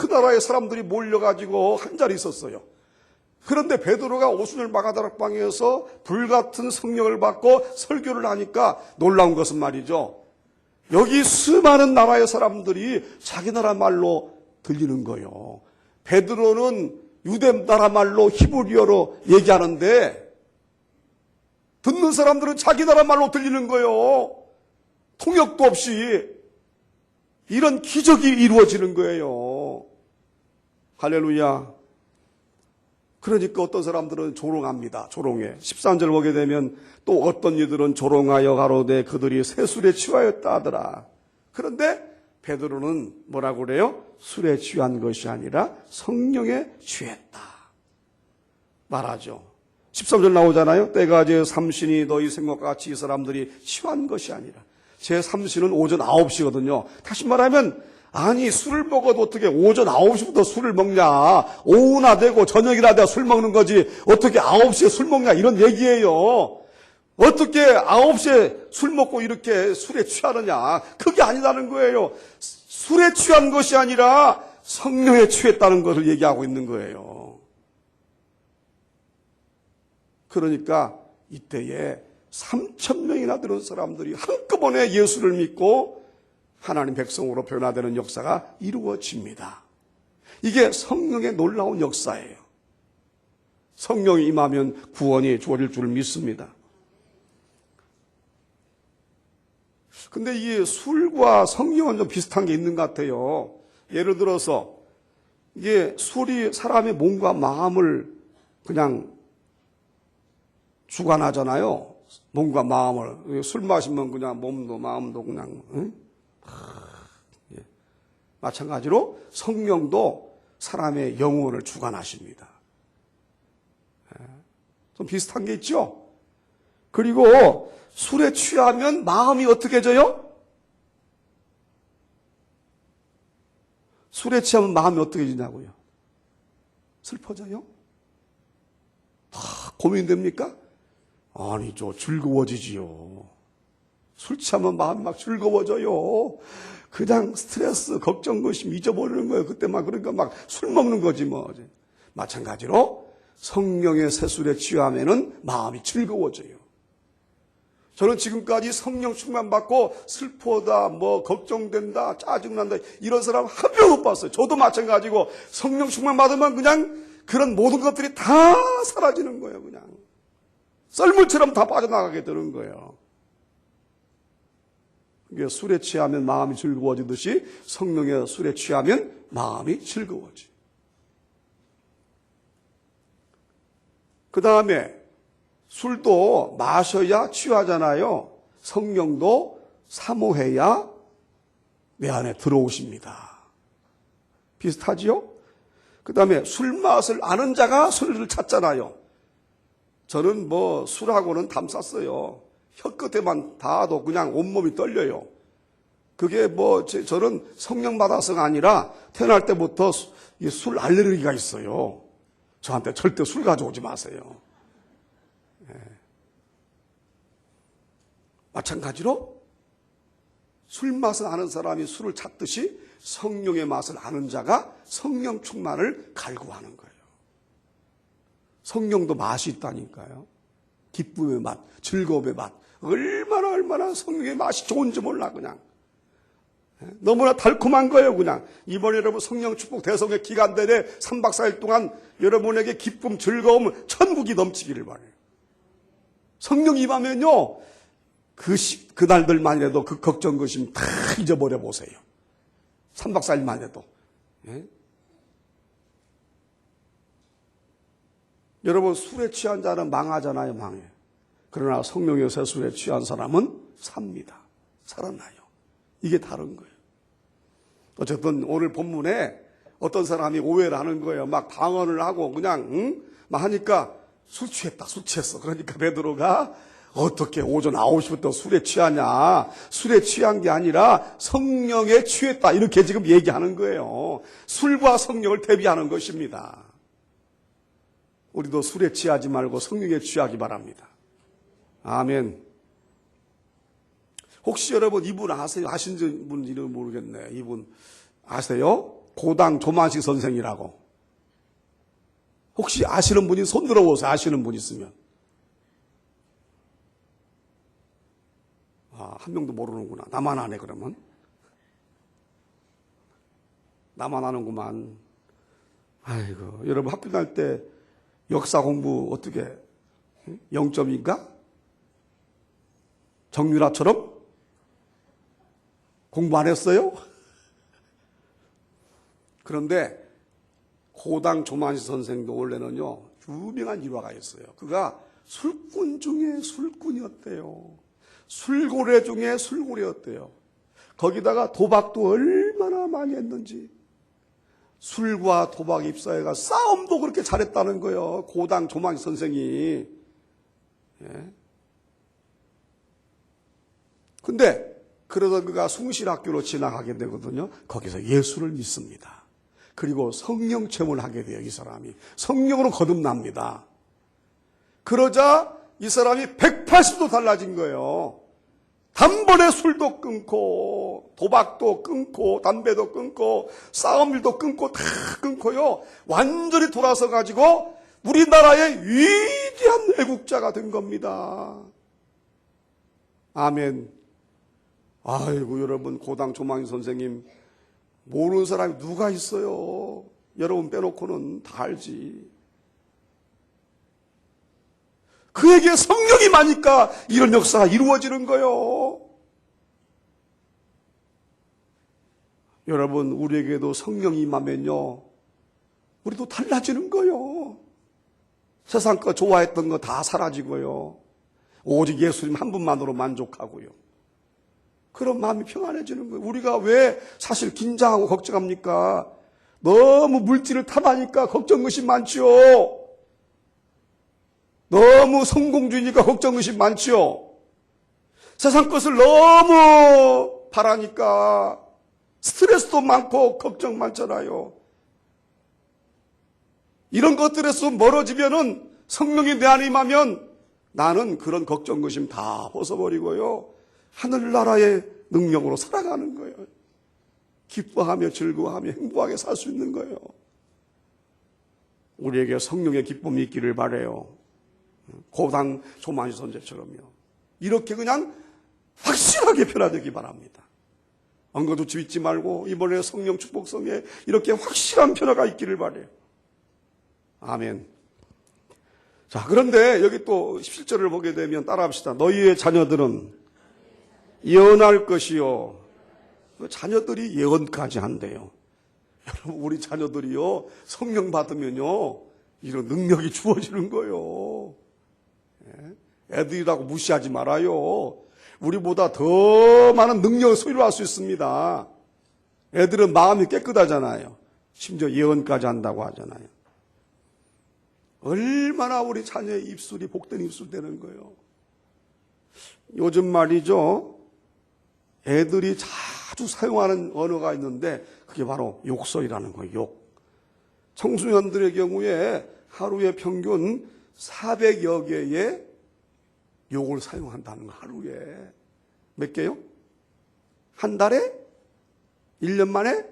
S1: 나라의 사람들이 몰려가지고 한 자리 있었어요. 그런데 베드로가 오순절 마가다락방에서 불같은 성령을 받고 설교를 하니까 놀라운 것은 말이죠, 여기 수많은 나라의 사람들이 자기 나라 말로 들리는 거예요. 베드로는 유대 나라 말로 히브리어로 얘기하는데 듣는 사람들은 자기 나라 말로 들리는 거예요. 통역도 없이. 이런 기적이 이루어지는 거예요. 할렐루야. 그러니까 어떤 사람들은 조롱합니다. 조롱해. 13절 보게 되면 또 어떤 이들은 조롱하여 가로되 그들이 세술에 취하였다 하더라. 그런데 베드로는 뭐라고 그래요? 술에 취한 것이 아니라 성령에 취했다 말하죠. 13절 나오잖아요. 때가 제 3시니 너희 생각과 같이 이 사람들이 취한 것이 아니라, 제 3시는 오전 9시거든요. 다시 말하면, 아니 술을 먹어도 어떻게 오전 9시부터 술을 먹냐, 오후나 되고 저녁이나 돼야 술 먹는 거지 어떻게 9시에 술 먹냐, 이런 얘기예요. 어떻게 9시에 술 먹고 이렇게 술에 취하느냐, 그게 아니라는 거예요. 술에 취한 것이 아니라 성령에 취했다는 것을 얘기하고 있는 거예요. 그러니까 이때에 3,000명이나 되는 사람들이 한꺼번에 예수를 믿고 하나님 백성으로 변화되는 역사가 이루어집니다. 이게 성령의 놀라운 역사예요. 성령이 임하면 구원이 주어질 줄 믿습니다. 근데 이 술과 성령은 좀 비슷한 게 있는 것 같아요. 예를 들어서 이게 술이 사람의 몸과 마음을 그냥 주관하잖아요. 몸과 마음을. 술 마시면 그냥 몸도 마음도 그냥. 응? 예. 마찬가지로 성령도 사람의 영혼을 주관하십니다. 예. 좀 비슷한 게 있죠. 그리고 술에 취하면 마음이 어떻게 져요? 술에 취하면 마음이 어떻게 지냐고요? 슬퍼져요? 고민됩니까? 아니죠. 즐거워지지요. 술 취하면 마음이 막 즐거워져요. 그냥 스트레스, 걱정, 의심 잊어버리는 거예요. 그때만. 그러니까 막 술 먹는 거지 뭐. 마찬가지로 성령의 새술에 취하면은 마음이 즐거워져요. 저는 지금까지 성령 충만 받고 슬퍼다, 뭐 걱정된다, 짜증난다 이런 사람 한 명 못 봤어요. 저도 마찬가지고 성령 충만 받으면 그냥 그런 모든 것들이 다 사라지는 거예요. 그냥 썰물처럼 다 빠져나가게 되는 거예요. 이게 술에 취하면 마음이 즐거워지듯이 성령의 술에 취하면 마음이 즐거워지. 그 다음에 술도 마셔야 취하잖아요. 성령도 사모해야 내 안에 들어오십니다. 비슷하지요? 그 다음에 술 맛을 아는 자가 술을 찾잖아요. 저는 뭐 술하고는 담쌌어요. 혀끝에만 닿아도 그냥 온몸이 떨려요. 그게 뭐 저는 성령 받아서가 아니라 태어날 때부터 술 알레르기가 있어요. 저한테 절대 술 가져오지 마세요. 마찬가지로 술 맛을 아는 사람이 술을 찾듯이 성령의 맛을 아는 자가 성령 충만을 갈구하는 거예요. 성령도 맛이 있다니까요. 기쁨의 맛, 즐거움의 맛. 얼마나 성령의 맛이 좋은지 몰라 그냥. 너무나 달콤한 거예요 그냥. 이번에 여러분 성령 축복 대성의 기간 내내 3박 4일 동안 여러분에게 기쁨, 즐거움, 천국이 넘치기를 바라요. 성령 임하면요. 그날들만이라도 그 걱정, 근심 다 잊어버려 보세요. 3박 4일만 해도. 예? 여러분 술에 취한 자는 망하잖아요. 망해. 그러나 성령의 새술에 취한 사람은 삽니다. 살아나요. 이게 다른 거예요. 어쨌든 오늘 본문에 어떤 사람이 오해를 하는 거예요. 막 방언을 하고 그냥 막 하니까 술 취했다. 술 취했어. 그러니까 베드로가 어떻게 오전 9시부터 술에 취하냐. 술에 취한 게 아니라 성령에 취했다. 이렇게 지금 얘기하는 거예요. 술과 성령을 대비하는 것입니다. 우리도 술에 취하지 말고 성령에 취하기 바랍니다. 아멘. 혹시 여러분 이분 아세요? 아신 분 이름 모르겠네. 이분 아세요? 고당 조만식 선생이라고. 혹시 아시는 분이 손 들어보세요. 아시는 분 있으면. 한 명도 모르는구나. 나만 아네 그러면. 나만 아는구만. 아이고, 여러분 학교 다닐 때 역사 공부 어떻게 0점인가? 정유라처럼 공부 안 했어요? 그런데 고당 조만식 선생도 원래는요 유명한 일화가 있어요. 그가 술꾼 중에 술꾼이었대요. 술고래 중에 술고래였대요. 거기다가 도박도 얼마나 많이 했는지. 술과 도박 입사해가 싸움도 그렇게 잘했다는 거예요. 고당 조망 선생이. 예. 근데 그러던 그가 숭실학교로 지나가게 되거든요. 거기서 예수를 믿습니다. 그리고 성령 체험을 하게 돼요. 이 사람이 성령으로 거듭납니다. 그러자 이 사람이 180도 달라진 거예요. 단번에 술도 끊고 도박도 끊고 담배도 끊고 싸움일도 끊고 다 끊고요. 완전히 돌아서 가지고 우리나라의 위대한 애국자가 된 겁니다. 아멘. 아이고 여러분, 고당 조망희 선생님 모르는 사람이 누가 있어요. 여러분 빼놓고는 다 알지. 그에게 성령이 많으니까 이런 역사가 이루어지는 거예요. 여러분, 우리에게도 성령이 임하면요, 우리도 달라지는 거예요. 세상 거 좋아했던 거 다 사라지고요. 오직 예수님 한 분만으로 만족하고요. 그런 마음이 평안해지는 거예요. 우리가 왜 사실 긴장하고 걱정합니까? 너무 물질을 탐하니까 걱정 의심 많지요. 너무 성공주의니까 걱정 의심 많지요. 세상 것을 너무 바라니까 스트레스도 많고 걱정 많잖아요. 이런 것들에서 멀어지면은 성령이 내 안에 임하면 나는 그런 걱정 의심 다 벗어버리고요. 하늘나라의 능력으로 살아가는 거예요. 기뻐하며 즐거워하며 행복하게 살 수 있는 거예요. 우리에게 성령의 기쁨이 있기를 바라요. 고당 조만희 선생처럼요. 이렇게 그냥 확실하게 변화되기 바랍니다. 엉거두치 잊지 말고 이번에 성령 축복성에 이렇게 확실한 변화가 있기를 바라요. 아멘. 자, 그런데 여기 또 17절을 보게 되면 따라합시다. 너희의 자녀들은 예언할 것이요. 자녀들이 예언까지 한대요. 여러분, 우리 자녀들이요, 성령 받으면요, 이런 능력이 주어지는 거예요. 애들이라고 무시하지 말아요. 우리보다 더 많은 능력을 소유할 수 있습니다. 애들은 마음이 깨끗하잖아요. 심지어 예언까지 한다고 하잖아요. 얼마나 우리 자녀의 입술이 복된 입술 되는 거예요. 요즘 말이죠, 애들이 자주 사용하는 언어가 있는데 그게 바로 욕설이라는 거예요. 욕. 청소년들의 경우에 하루에 평균 400여 개의 욕을 사용한다는 거. 하루에 몇 개요? 한 달에? 1년 만에?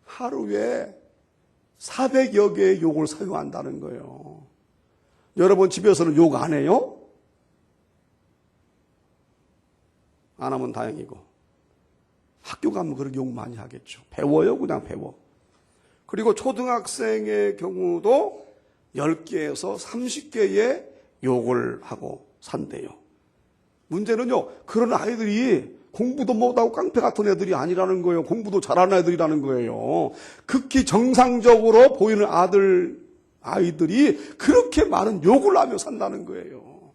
S1: 하루에 400여 개의 욕을 사용한다는 거예요. 여러분 집에서는 욕 안 해요? 안 하면 다행이고, 학교 가면 그렇게 욕 많이 하겠죠. 배워요, 그냥 배워. 그리고 초등학생의 경우도 10개에서 30개의 욕을 하고 산대요. 문제는요, 그런 아이들이 공부도 못하고 깡패 같은 애들이 아니라는 거예요. 공부도 잘하는 애들이라는 거예요. 극히 정상적으로 보이는 아이들이 그렇게 많은 욕을 하며 산다는 거예요.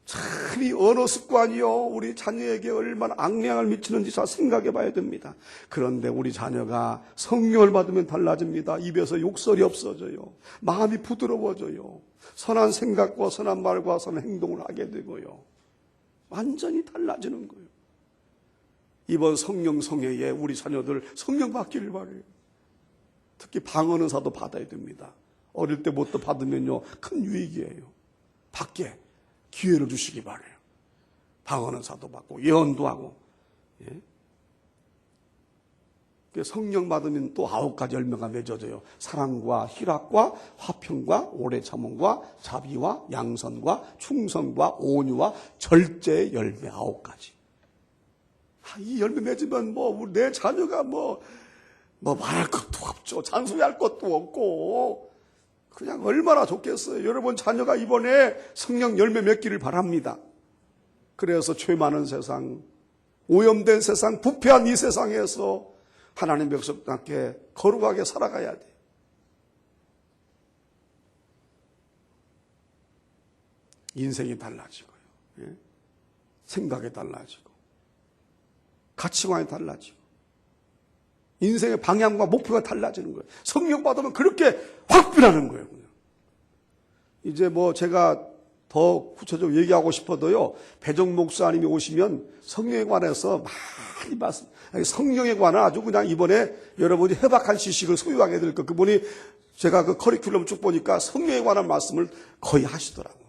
S1: 참 이 언어 습관이요, 우리 자녀에게 얼마나 악영향을 미치는지 잘 생각해 봐야 됩니다. 그런데 우리 자녀가 성령을 받으면 달라집니다. 입에서 욕설이 없어져요. 마음이 부드러워져요. 선한 생각과 선한 말과 선한 행동을 하게 되고요. 완전히 달라지는 거예요. 이번 성령 성회에 우리 자녀들 성령 받기를 바라요. 특히 방언은사도 받아야 됩니다. 어릴 때부터 받으면요, 큰 유익이에요. 받게 기회를 주시기 바라요. 방언은사도 받고 예언도 하고. 예? 성령 받으면 또 9가지 열매가 맺어져요. 사랑과 희락과 화평과 오래 참음과 자비와 양선과 충성과 온유와 절제의 열매 9가지. 이 열매 맺으면 우리 내 자녀가 말할 것도 없죠. 잔소리할 것도 없고 그냥 얼마나 좋겠어요. 여러분 자녀가 이번에 성령 열매 맺기를 바랍니다. 그래서 죄 많은 세상, 오염된 세상, 부패한 이 세상에서 하나님 백성답게 거룩하게 살아가야 돼. 인생이 달라지고요. 예? 생각이 달라지고 가치관이 달라지고 인생의 방향과 목표가 달라지는 거예요. 성령 받으면 그렇게 확 변하는 거예요. 그냥. 이제 뭐 제가 더 구체적으로 얘기하고 싶어도요, 배정 목사님이 오시면 성령에 관해서 많이 말씀, 성령에 관한 아주 그냥 이번에 여러분이 해박한 지식을 소유하게 될 거. 그분이 제가 그 커리큘럼 쭉 보니까 성령에 관한 말씀을 거의 하시더라고요.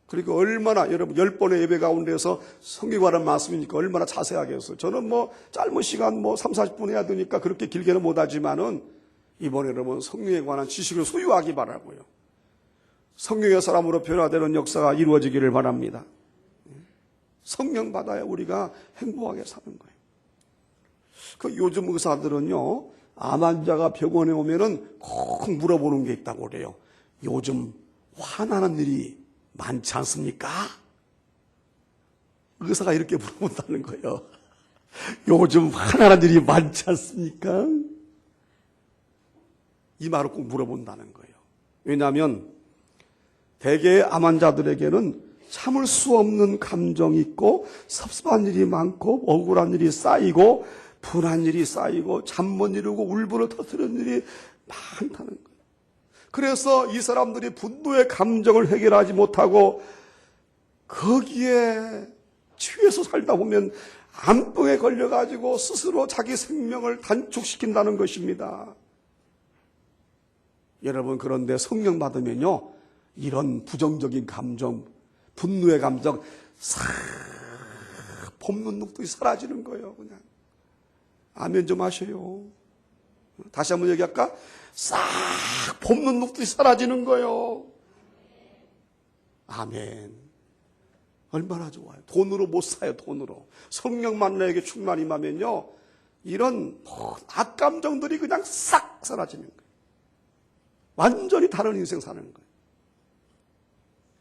S1: 그리고 얼마나 여러분 10번의 예배 가운데서 성경에 관한 말씀이니까 얼마나 자세하게 했어요. 저는 뭐 짧은 시간 뭐 3, 40분 해야 되니까 그렇게 길게는 못하지만은 이번에 여러분 성령에 관한 지식을 소유하기 바라고요. 성령의 사람으로 변화되는 역사가 이루어지기를 바랍니다. 성령 받아야 우리가 행복하게 사는 거예요. 그 요즘 의사들은요, 암 환자가 병원에 오면은 꼭 물어보는 게 있다고 그래요. 요즘 화나는 일이 많지 않습니까? 의사가 이렇게 물어본다는 거예요. 요즘 화나는 일이 많지 않습니까? 이 말을 꼭 물어본다는 거예요. 왜냐하면 대개 암 환자들에게는 참을 수 없는 감정이 있고 섭섭한 일이 많고 억울한 일이 쌓이고 분한 일이 쌓이고 잠 못 이루고 울분을 터뜨리는 일이 많다는 거예요. 그래서 이 사람들이 분노의 감정을 해결하지 못하고 거기에 취해서 살다 보면 암병에 걸려가지고 스스로 자기 생명을 단축시킨다는 것입니다. 여러분, 그런데 성령 받으면요, 이런 부정적인 감정, 분노의 감정 싹 봄눈 녹듯이 사라지는 거예요. 그냥 아멘 좀 하셔요. 다시 한번 얘기할까? 싹 봄눈 녹듯이 사라지는 거예요. 아멘. 얼마나 좋아요. 돈으로 못 사요. 돈으로. 성령만 나에게 충만히 임하면요, 이런 악감정들이 그냥 싹 사라지는 거예요. 완전히 다른 인생 사는 거예요.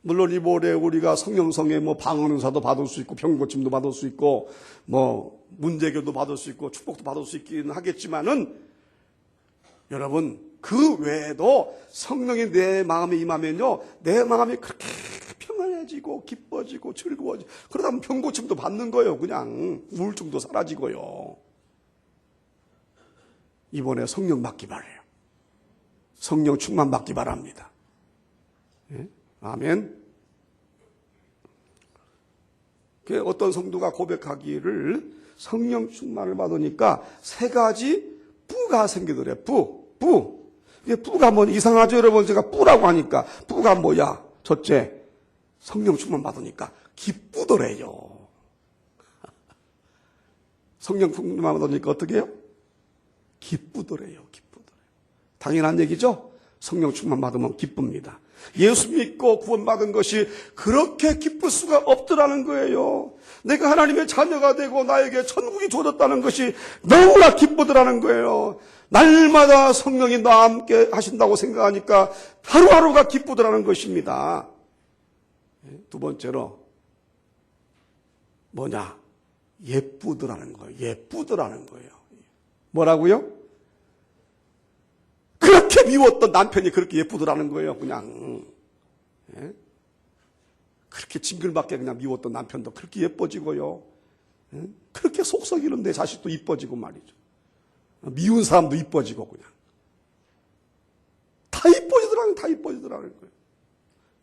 S1: 물론 이번에 우리가 성령성에 뭐 방언은사도 받을 수 있고 병고침도 받을 수 있고 뭐 문제결도 받을 수 있고 축복도 받을 수 있긴 하겠지만은 여러분, 그 외에도 성령이 내 마음에 임하면요, 내 마음이 그렇게 평안해지고 기뻐지고 즐거워지고, 그러다 보면 병고침도 받는 거예요. 그냥 우울증도 사라지고요. 이번에 성령 받기 바라요. 성령 충만 받기 바랍니다. 예? 아멘. 어떤 성도가 고백하기를 성령 충만을 받으니까 세 가지 뿌가 생기더래. 뿌. 이게 뿌가 뭐 이상하죠, 여러분? 제가 뿌라고 하니까 뿌가 뭐야? 첫째, 성령 충만 받으니까 기쁘더래요. 성령 충만 받으니까 어떻게 해요? 기쁘더래요. 당연한 얘기죠? 성령 충만 받으면 기쁩니다. 예수 믿고 구원받은 것이 그렇게 기쁠 수가 없더라는 거예요. 내가 하나님의 자녀가 되고 나에게 천국이 주어졌다는 것이 너무나 기쁘더라는 거예요. 날마다 성령이 나와 함께 하신다고 생각하니까 하루하루가 기쁘더라는 것입니다. 두 번째로 뭐냐? 예쁘더라는 거예요. 예쁘더라는 거예요. 뭐라고요? 그렇게 미웠던 남편이 그렇게 예쁘더라는 거예요. 그냥 그렇게 징글맞게 그냥 미웠던 남편도 그렇게 예뻐지고요. 그렇게 속썩이는 내 자식도 이뻐지고 말이죠. 미운 사람도 이뻐지고 그냥 다 이뻐지더라는 거예요.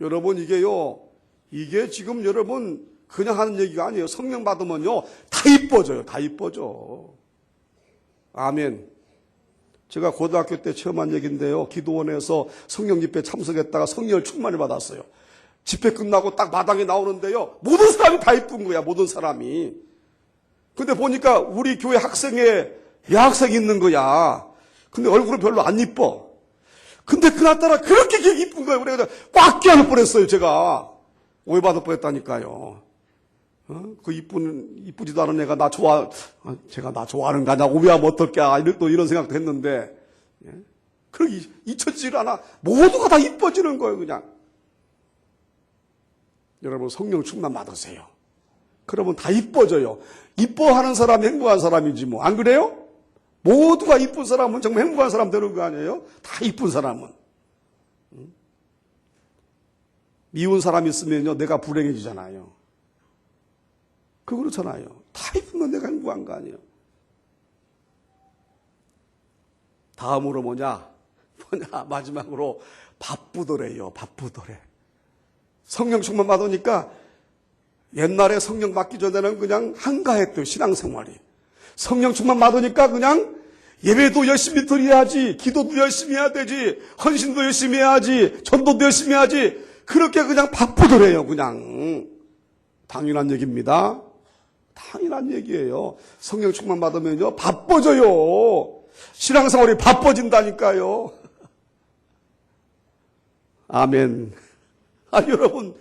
S1: 여러분, 이게 지금 여러분 그냥 하는 얘기가 아니에요. 성령 받으면요, 다 이뻐져요. 다 이뻐져. 아멘. 제가 고등학교 때 체험한 얘기인데요. 기도원에서 성령 집회 참석했다가 성령을 충만을 받았어요. 집회 끝나고 딱 마당에 나오는데요, 모든 사람이 다 이쁜 거야. 모든 사람이. 근데 보니까 우리 교회 학생에 여학생이 있는 거야. 근데 얼굴은 별로 안 이뻐. 근데 그날따라 그렇게 이쁜 거예요. 그래서 꽉 껴안을 뻔했어요. 제가 오해받을 뻔했다니까요. 그 이쁘지도 않은 애가 제가 나 좋아하는 거냐, 오해하면 어떨까, 또 이런 생각도 했는데, 그렇게 잊혀지질 않아. 모두가 다 이뻐지는 거예요, 그냥. 여러분, 성령 충만 받으세요. 그러면 다 이뻐져요. 이뻐하는 사람이 행복한 사람이지 뭐. 안 그래요? 모두가 이쁜 사람은 정말 행복한 사람 되는 거 아니에요? 다 이쁜 사람은. 미운 사람이 있으면요, 내가 불행해지잖아요. 그렇잖아요. 다 입으면 내가 행복한 거 아니에요. 다음으로 뭐냐? 마지막으로 바쁘더래요. 바쁘더래. 성령 충만 받으니까 옛날에 성령 받기 전에는 그냥 한가했대요. 신앙생활이. 성령 충만 받으니까 그냥 예배도 열심히 드려야지, 기도도 열심히 해야 되지, 헌신도 열심히 해야지, 전도도 열심히 해야지, 그렇게 그냥 바쁘더래요. 그냥. 당연한 얘기입니다. 당연한 얘기예요. 성령 충만 받으면요 바빠져요. 신앙생활이 바빠진다니까요. 아멘. 여러분,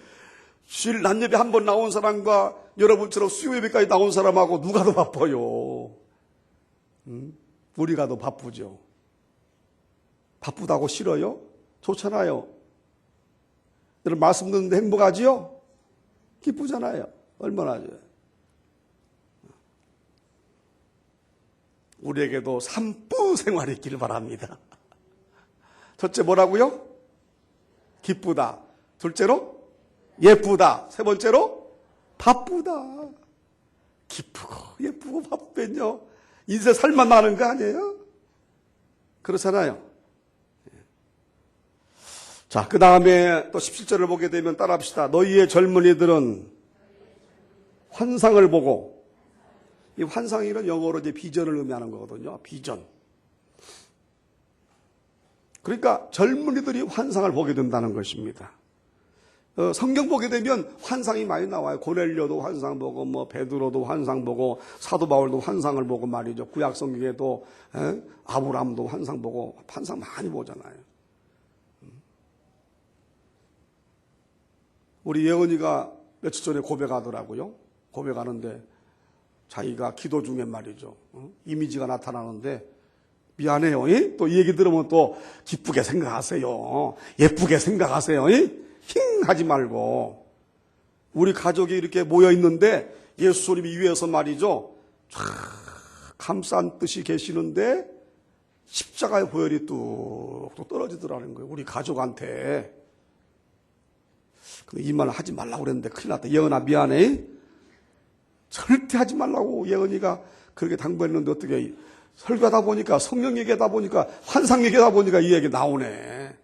S1: 주일 낮예배 한 번 나온 사람과 여러분처럼 수요 예배까지 나온 사람하고 누가 더 바빠요? 우리가 더 바쁘죠. 바쁘다고 싫어요? 좋잖아요. 여러분 말씀 듣는데 행복하지요? 기쁘잖아요. 얼마나 좋아요. 우리에게도 산부 생활이 있기를 바랍니다. 첫째 뭐라고요? 기쁘다. 둘째로 예쁘다. 세 번째로 바쁘다. 기쁘고 예쁘고 바쁘면요 인생 살만 나는 거 아니에요? 그렇잖아요. 자, 그 다음에 또 17절을 보게 되면 따라합시다. 너희의 젊은이들은 환상을 보고, 이 환상이란 영어로 이제 비전을 의미하는 거거든요. 비전. 그러니까 젊은이들이 환상을 보게 된다는 것입니다. 성경 보게 되면 환상이 많이 나와요. 고넬료도 환상 보고, 뭐 베드로도 환상 보고, 사도 바울도 환상을 보고 말이죠. 구약 성경에도 아브라함도 환상 보고, 환상 많이 보잖아요. 우리 예언이가 며칠 전에 고백하더라고요. 고백하는데 자기가 기도 중에 말이죠. 이미지가 나타나는데 미안해요. 또 이 얘기 들으면 또 기쁘게 생각하세요. 예쁘게 생각하세요. 힝 하지 말고. 우리 가족이 이렇게 모여 있는데 예수님이 위에서 말이죠. 쫙 감싼 듯이 계시는데 십자가의 보혈이 뚝뚝 떨어지더라는 거예요. 우리 가족한테. 이 말 하지 말라고 그랬는데 큰일 났다. 예언아 미안해. 절대 하지 말라고 예언이가 그렇게 당부했는데 어떻게 설교하다 보니까 성령 얘기하다 보니까 환상 얘기하다 보니까 이 얘기 나오네.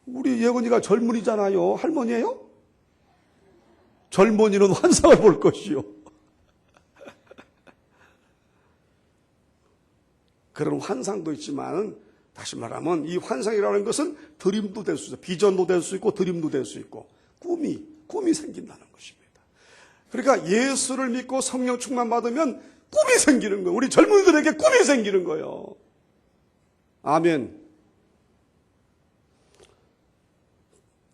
S1: 우리 예언이가 젊은이잖아요. 할머니예요? 젊은이는 환상을 볼 것이요. 그런 환상도 있지만 다시 말하면 이 환상이라는 것은 드림도 될 수 있어요. 비전도 될 수 있고 드림도 될 수 있고 꿈이 생긴다는 것입니다. 그러니까 예수를 믿고 성령 충만 받으면 꿈이 생기는 거예요. 우리 젊은이들에게 꿈이 생기는 거예요. 아멘.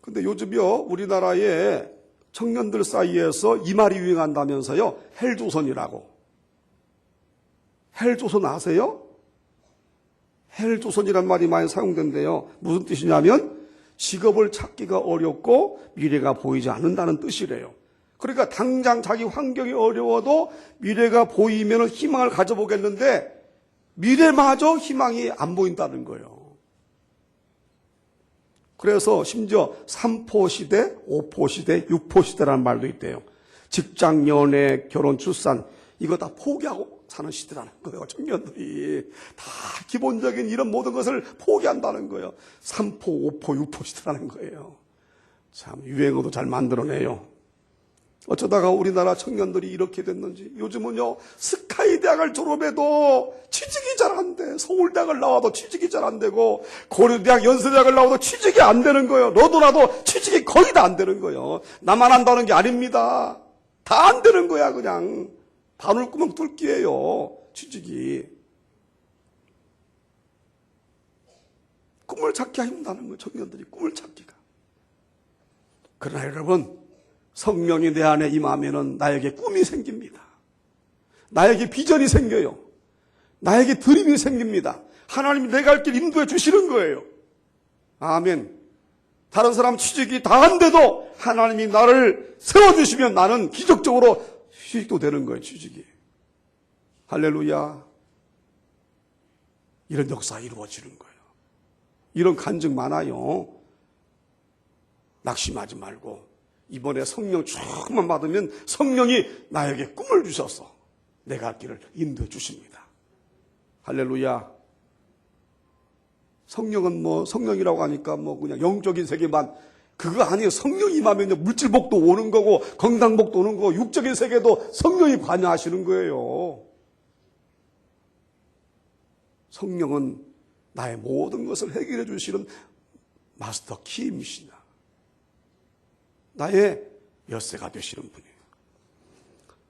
S1: 근데 요즘요 우리나라의 청년들 사이에서 이 말이 유행한다면서요. 헬조선이라고. 헬조선 아세요? 헬조선이란 말이 많이 사용된대요. 무슨 뜻이냐면 직업을 찾기가 어렵고 미래가 보이지 않는다는 뜻이래요. 그러니까 당장 자기 환경이 어려워도 미래가 보이면 희망을 가져보겠는데 미래마저 희망이 안 보인다는 거예요. 그래서 심지어 3포 시대, 5포 시대, 6포 시대라는 말도 있대요. 직장, 연애, 결혼, 출산 이거 다 포기하고 사는 시대라는 거예요. 청년들이 다 기본적인 이런 모든 것을 포기한다는 거예요. 3포, 5포, 6포 시대라는 거예요. 참 유행어도 잘 만들어내요. 어쩌다가 우리나라 청년들이 이렇게 됐는지. 요즘은요 스카이 대학을 졸업해도 취직이 잘 안 돼. 서울대학을 나와도 취직이 잘 안 되고 고려대학, 연세대학을 나와도 취직이 안 되는 거예요. 너도 나도 취직이 거의 다 안 되는 거예요. 나만 한다는 게 아닙니다. 다 안 되는 거야. 그냥 바늘구멍 뚫기예요. 취직이. 꿈을 찾기가 힘들다는 거예요. 청년들이 꿈을 찾기가. 그러나 여러분 성령이 내 안에 임하면은 나에게 꿈이 생깁니다. 나에게 비전이 생겨요. 나에게 드림이 생깁니다. 하나님이 내 갈 길 인도해 주시는 거예요. 아멘. 다른 사람 취직이 다 안 돼도 하나님이 나를 세워주시면 나는 기적적으로 취직도 되는 거예요. 취직이. 할렐루야. 이런 역사가 이루어지는 거예요. 이런 간증 많아요. 낙심하지 말고 이번에 성령 충만 받으면 성령이 나에게 꿈을 주셔서 내가 할 길을 인도해 주십니다. 할렐루야. 성령은 뭐 성령이라고 하니까 뭐 그냥 영적인 세계만 그거 아니에요. 성령이 임하면 물질복도 오는 거고 건강복도 오는 거고 육적인 세계도 성령이 관여하시는 거예요. 성령은 나의 모든 것을 해결해 주시는 마스터 키이십니다. 나의 열쇠가 되시는 분이에요.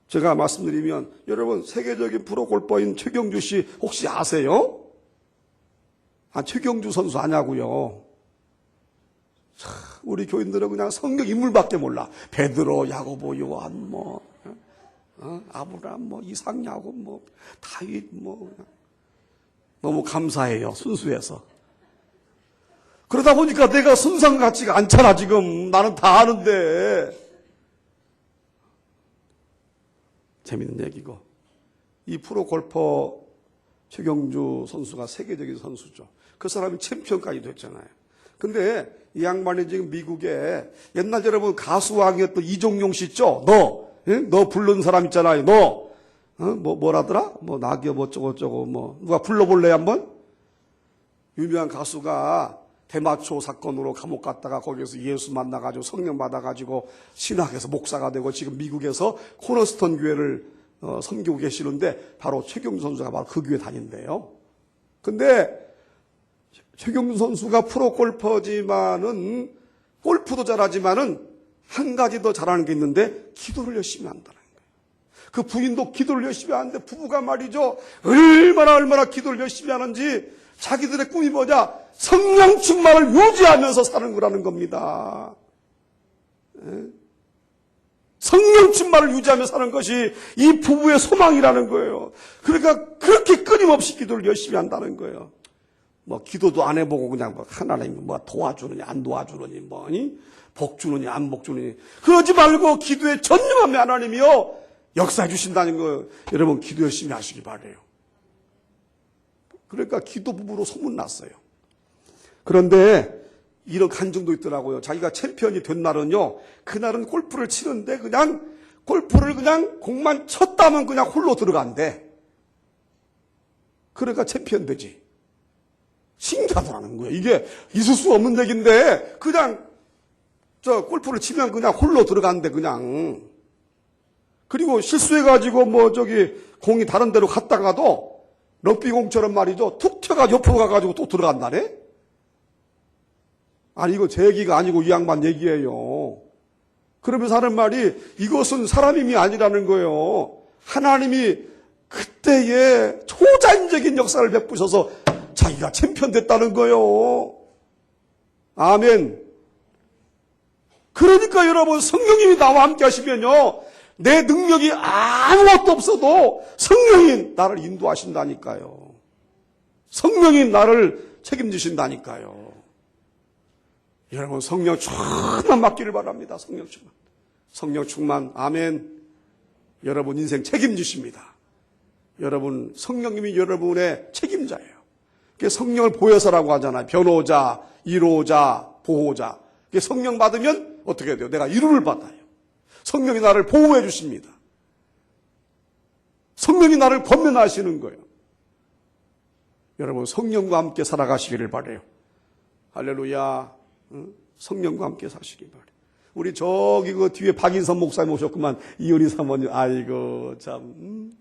S1: 제가 말씀드리면 여러분 세계적인 프로 골퍼인 최경주 씨 혹시 아세요? 최경주 선수 아냐고요? 우리 교인들은 그냥 성경 인물밖에 몰라. 베드로, 야고보, 요한, 아브라함, 이삭, 야곱, 다윗, 너무 감사해요. 순수해서. 그러다 보니까 내가 순수한 것 같지가 않잖아, 지금. 나는 다 아는데. 재밌는 얘기고. 이 프로 골퍼 최경주 선수가 세계적인 선수죠. 그 사람이 챔피언까지 됐잖아요. 근데 이 양반이 지금 미국에 옛날 여러분 가수왕이었던 이종용 씨 있죠? 너 부른 사람 있잖아요. 뭐라더라? 낙엽 어쩌고 누가 불러볼래 한번? 유명한 가수가 대마초 사건으로 감옥 갔다가 거기에서 예수 만나가지고 성령 받아가지고 신학에서 목사가 되고 지금 미국에서 코너스턴 교회를 섬기고 계시는데 바로 최경주 선수가 바로 그 교회 다닌대요. 근데 최경주 선수가 프로 골퍼지만은 골프도 잘하지만은 한 가지 더 잘하는 게 있는데 기도를 열심히 한다는 거예요. 그 부인도 기도를 열심히 하는데 부부가 말이죠. 얼마나 기도를 열심히 하는지 자기들의 꿈이 뭐냐? 성령 충만을 유지하면서 사는 거라는 겁니다. 성령 충만을 유지하면서 사는 것이 이 부부의 소망이라는 거예요. 그러니까 그렇게 끊임없이 기도를 열심히 한다는 거예요. 기도도 안 해보고 그냥 하나님이 도와주느니 안 도와주느니 복 주느니 안 복 주느니 그러지 말고 기도에 전념하면 하나님이요 역사해 주신다는 거예요. 여러분 기도 열심히 하시기 바라요. 그러니까 기도 부부로 소문났어요. 그런데 이런 간증도 있더라고요. 자기가 챔피언이 된 날은요, 그날은 골프를 치는데 골프를 공만 쳤다면 그냥 홀로 들어간대. 그러니까 챔피언 되지. 신기하더라는 거예요. 이게 있을 수 없는 얘기인데, 골프를 치면 그냥 홀로 들어간대, 그냥. 그리고 실수해가지고 공이 다른 데로 갔다가도 럭비공처럼 말이죠. 툭 튀어가지고 옆으로 가가지고 또 들어간다네? 아니, 이거 제 얘기가 아니고 이 양반 얘기예요. 그러면서 하는 말이 이것은 사람 힘이 아니라는 거예요. 하나님이 그때의 초자연적인 역사를 베푸셔서 자기가 챔피언 됐다는 거예요. 아멘. 그러니까 여러분 성령님이 나와 함께 하시면요. 내 능력이 아무것도 없어도 성령이 나를 인도하신다니까요. 성령이 나를 책임지신다니까요. 여러분 성령 충만 받기를 바랍니다. 성령 충만. 성령 충만. 아멘. 여러분 인생 책임지십니다. 여러분 성령님이 여러분의 책임자예요. 성령을 보여서라고 하잖아요. 변호자, 이로자, 보호자. 성령 받으면 어떻게 돼요? 내가 이루를 받아요. 성령이 나를 보호해 주십니다. 성령이 나를 권면하시는 거예요. 여러분 성령과 함께 살아가시기를 바라요. 할렐루야. 성령과 함께 사시기 바라요. 우리 저기 그 뒤에 박인선 목사님 오셨구만. 이효리 사모님. 아이고 참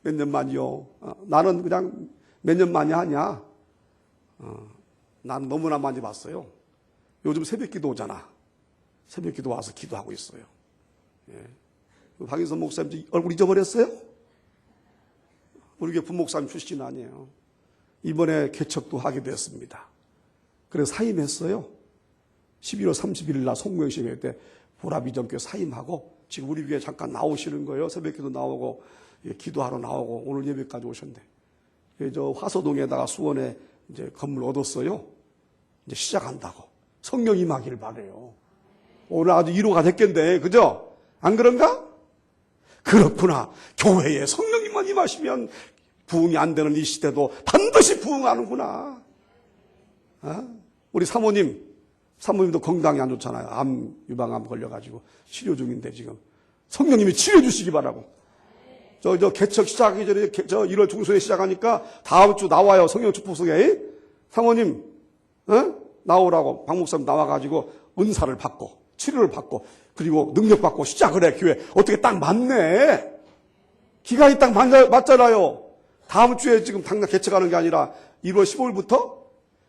S1: 몇 년 만이요. 나는 그냥 몇 년 만이 하냐. 난 너무나 많이 봤어요. 요즘 새벽기도 오잖아. 새벽기도 와서 기도하고 있어요. 예. 박인선 목사님 얼굴 잊어버렸어요? 우리 교회 부목사님 출신 아니에요. 이번에 개척도 하게 됐습니다. 그래서 사임했어요. 11월 31일 날 송구영식 회의 때 보라비전교회 사임하고 지금 우리 교회 잠깐 나오시는 거예요. 새벽기도 나오고 기도하러 나오고 오늘 예배까지 오셨는데 저 화서동에다가 수원에 이제 건물 얻었어요. 이제 시작한다고. 성령 임하기를 바라요. 오늘 아주 1호가 됐겠네. 그죠? 안 그런가? 그렇구나. 교회에 성령님만 임하시면 부흥이 안 되는 이 시대도 반드시 부흥하는구나. 우리 사모님 사모님도 건강이 안 좋잖아요. 암, 유방암 걸려가지고 치료 중인데 지금. 성령님이 치료해 주시기 바라고. 개척 시작하기 전에, 1월 중순에 시작하니까 다음 주 나와요. 성령 축복성에. 사모님, 나오라고. 박 목사님 나와가지고 은사를 받고, 치료를 받고, 그리고 능력 받고 시작을 해, 교회. 어떻게 딱 맞네. 기간이 딱 맞잖아요. 다음 주에 지금 당장 개척하는 게 아니라 1월 15일부터?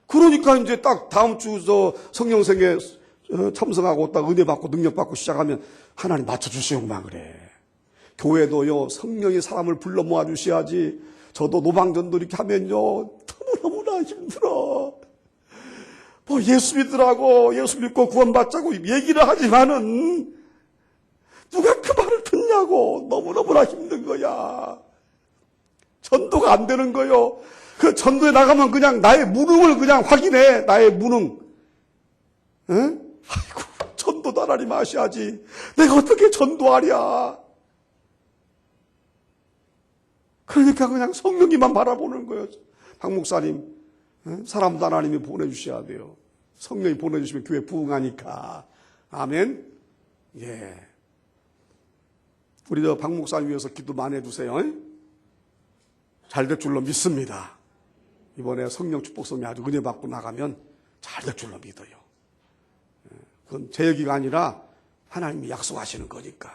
S1: 그러니까 이제 딱 다음 주 성령생에 참석하고 딱 은혜 받고 능력 받고 시작하면 하나님 맞춰주시오만 그래. 교회도요, 성령이 사람을 불러 모아주셔야지. 저도 노방전도 이렇게 하면요, 너무너무나 힘들어. 뭐 예수 믿으라고, 예수 믿고 구원받자고 얘기를 하지만은 누가 그 말을 듣냐고. 너무너무나 힘든 거야. 전도가 안 되는 거요. 그 전도에 나가면 그냥 나의 무능을 그냥 확인해. 나의 무능. 아이고, 전도도 하나님 아셔야지. 내가 어떻게 전도하랴. 그러니까 그냥 성령님만 바라보는 거예요. 박 목사님, 사람도 하나님이 보내주셔야 돼요. 성령이 보내주시면 교회 부흥하니까. 아멘. 예. 우리 박 목사님 위해서 기도 많이 해주세요. 잘 될 줄로 믿습니다. 이번에 성령 축복성이 아주 은혜 받고 나가면 잘 될 줄로 믿어요. 그건 제 얘기가 아니라 하나님이 약속하시는 거니까.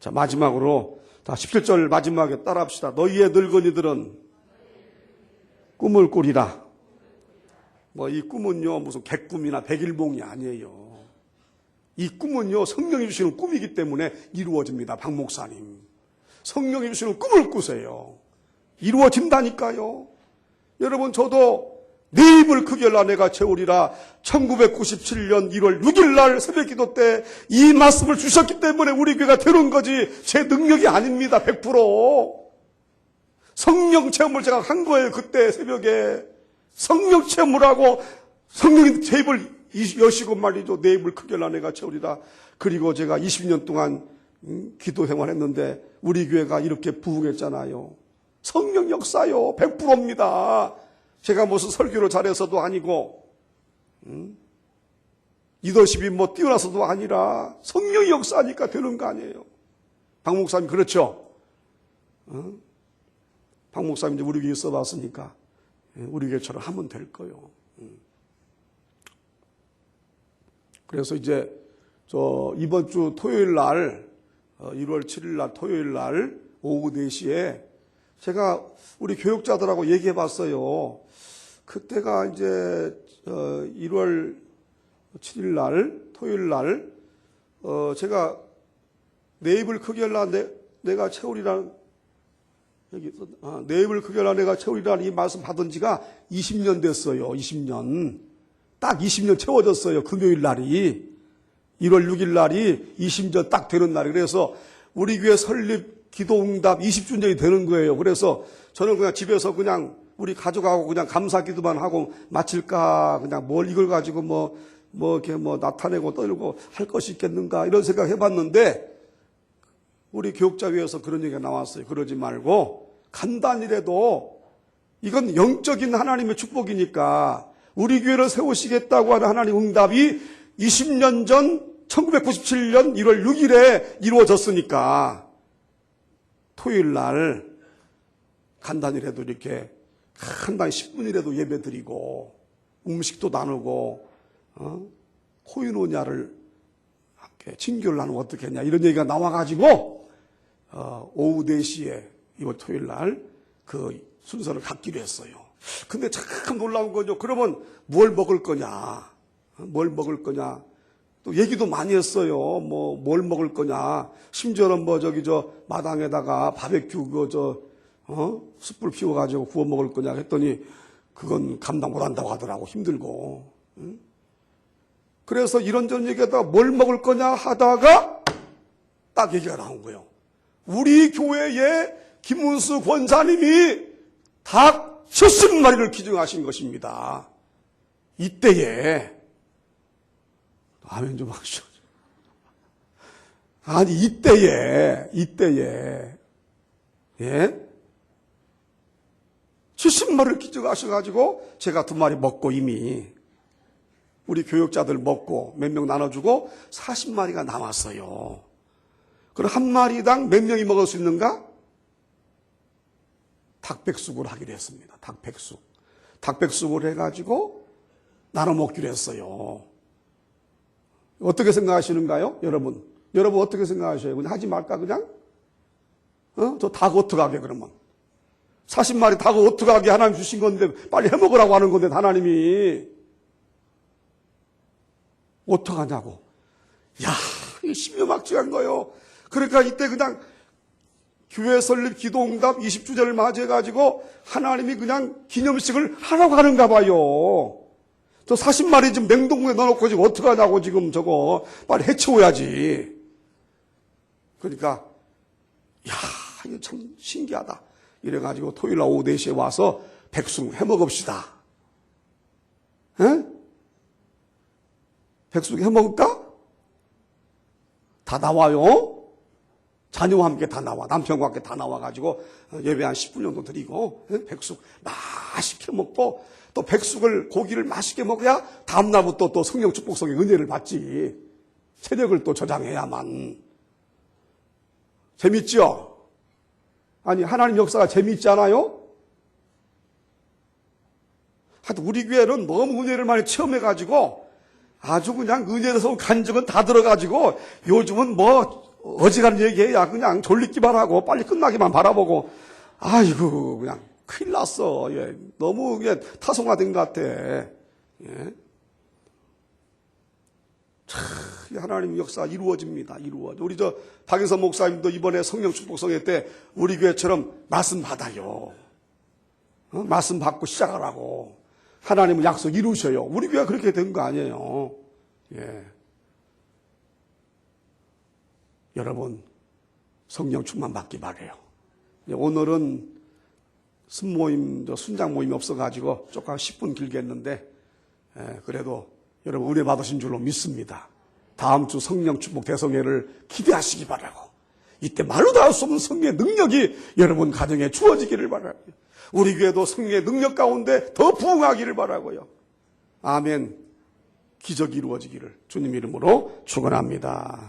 S1: 자, 마지막으로 17절 마지막에 따라합시다. 너희의 늙은이들은 꿈을 꾸리라. 뭐 이 꿈은요, 무슨 객꿈이나 백일봉이 아니에요. 이 꿈은요, 성령이 주시는 꿈이기 때문에 이루어집니다. 박 목사님. 성령이 주시는 꿈을 꾸세요. 이루어진다니까요. 여러분, 저도 내 입을 크게 열라 내가 채우리라. 1997년 1월 6일 날 새벽 기도 때 이 말씀을 주셨기 때문에 우리 교회가 되는 거지 제 능력이 아닙니다. 100%. 성령 체험을 제가 한 거예요. 그때 새벽에. 성령 체험을 하고 성령이 제 입을 여시고 말이죠. 내 입을 크게 열라 내가 채우리라. 그리고 제가 20년 동안 기도 생활했는데 우리 교회가 이렇게 부흥했잖아요. 성령 역사요. 100%입니다. 제가 무슨 설교를 잘해서도 아니고 리더십이 뭐 뛰어나서도 아니라 성령의 역사니까 되는 거 아니에요. 박 목사님 그렇죠? 박 목사님 이제 우리 교회에 써봤으니까 우리 교회처럼 하면 될 거예요. 그래서 이제 이번 주 토요일 날 1월 7일 날 토요일 날 오후 4시에 제가 우리 교육자들하고 얘기해 봤어요. 그때가 이제 1월 7일 날 토요일 날 제가 내 입을 크게 열라 내가 채우리라는 여기 내 입을 크게 열라 내가 채우리라는 이 말씀 받은 지가 20년 됐어요. 20년. 딱 20년 채워졌어요. 금요일 날이. 1월 6일 날이 20년 딱 되는 날이. 그래서 우리 교회 설립 기도응답 20주년이 되는 거예요. 그래서 저는 그냥 집에서 그냥 우리 가족하고 그냥 감사 기도만 하고 마칠까, 그냥 뭘 이걸 가지고 이렇게 나타내고 떨고 할 것이 있겠는가, 이런 생각 해봤는데, 우리 교육자회에서 그런 얘기가 나왔어요. 그러지 말고, 간단히라도, 이건 영적인 하나님의 축복이니까, 우리 교회를 세우시겠다고 하는 하나님 응답이 20년 전 1997년 1월 6일에 이루어졌으니까, 토요일 날 간단히라도 이렇게 한 달 10분이라도 예배 드리고 음식도 나누고 코이노냐를 함께 친교를 나누면 어떻겠냐 이런 얘기가 나와가지고 오후 4시에 이번 토요일 날 그 순서를 갖기로 했어요. 근데 참 놀라운 거죠. 그러면 뭘 먹을 거냐, 뭘 먹을 거냐, 또 얘기도 많이 했어요. 뭘 먹을 거냐. 심지어는 마당에다가 바베큐 숯불 피워가지고 구워 먹을 거냐 했더니 그건 감당 못 한다고 하더라고. 힘들고. 그래서 이런저런 얘기하다가 뭘 먹을 거냐 하다가 딱 얘기가 나온 거예요. 우리 교회에 김문수 권사님이 닭 70마리를 기증하신 것입니다. 이때에 아멘 좀 하시죠. 아니 이때에 예? 70마리를 기증하셔가지고 제가 2마리 먹고 이미 우리 교육자들 먹고 몇 명 나눠주고 40마리가 남았어요. 그럼 한 마리당 몇 명이 먹을 수 있는가? 닭백숙을 하기로 했습니다. 닭백숙. 닭백숙을 해가지고 나눠 먹기로 했어요. 어떻게 생각하시는가요? 여러분 어떻게 생각하셔요? 그냥 하지 말까 그냥? 저 닭 어떡하게 그러면? 40마리 닭 어떡하게 하나님 주신 건데 빨리 해먹으라고 하는 건데 하나님이 어떡하냐고. 야, 이거 신묘막지한 거요. 그러니까 이때 그냥 교회 설립 기도응답 20주년을 맞이해가지고 하나님이 그냥 기념식을 하라고 하는가 봐요. 저 40마리 지금 냉동고에 넣어놓고 지금 어떡하냐고 지금 저거 빨리 해치워야지. 그러니까 야, 이거 참 신기하다. 이래가지고 토요일 오후 4시에 와서 백숙 해먹읍시다. 에? 백숙 해먹을까? 다 나와요. 자녀와 함께 다 나와. 남편과 함께 다 나와가지고 예배 한 10분 정도 드리고 백숙 맛있게 먹고 또 백숙을 고기를 맛있게 먹어야 다음날부터 또 성령 축복성의 은혜를 받지. 체력을 또 저장해야만. 재밌죠? 아니 하나님 역사가 재밌지 않아요? 하여튼 우리 교회는 너무 은혜를 많이 체험해가지고 아주 그냥 은혜에서 간증은 다 들어가지고 요즘은 뭐 어지간한 얘기해야 그냥 졸리기만 하고 빨리 끝나기만 바라보고 아이고 그냥 큰일 났어. 예. 너무 이게 타성화된 것 같아. 예. 참 하나님 역사 이루어집니다. 이루어져. 우리 저 박영선 목사님도 이번에 성령 축복성회 때 우리 교회처럼 말씀 받아요. 말씀 받고 시작하라고. 하나님은 약속 이루셔요. 우리 교회가 그렇게 된 거 아니에요. 예. 여러분 성령 충만 받기 바래요. 오늘은 순모임, 순장 모임이 없어가지고 조금 10분 길게 했는데 그래도 여러분 은혜 받으신 줄로 믿습니다. 다음 주 성령 축복 대성회를 기대하시기 바라고 이때 말로 다 할 수 없는 성령의 능력이 여러분 가정에 주어지기를 바라고요. 우리 교회도 성령의 능력 가운데 더 부흥하기를 바라고요. 아멘. 기적이 이루어지기를 주님 이름으로 축원합니다.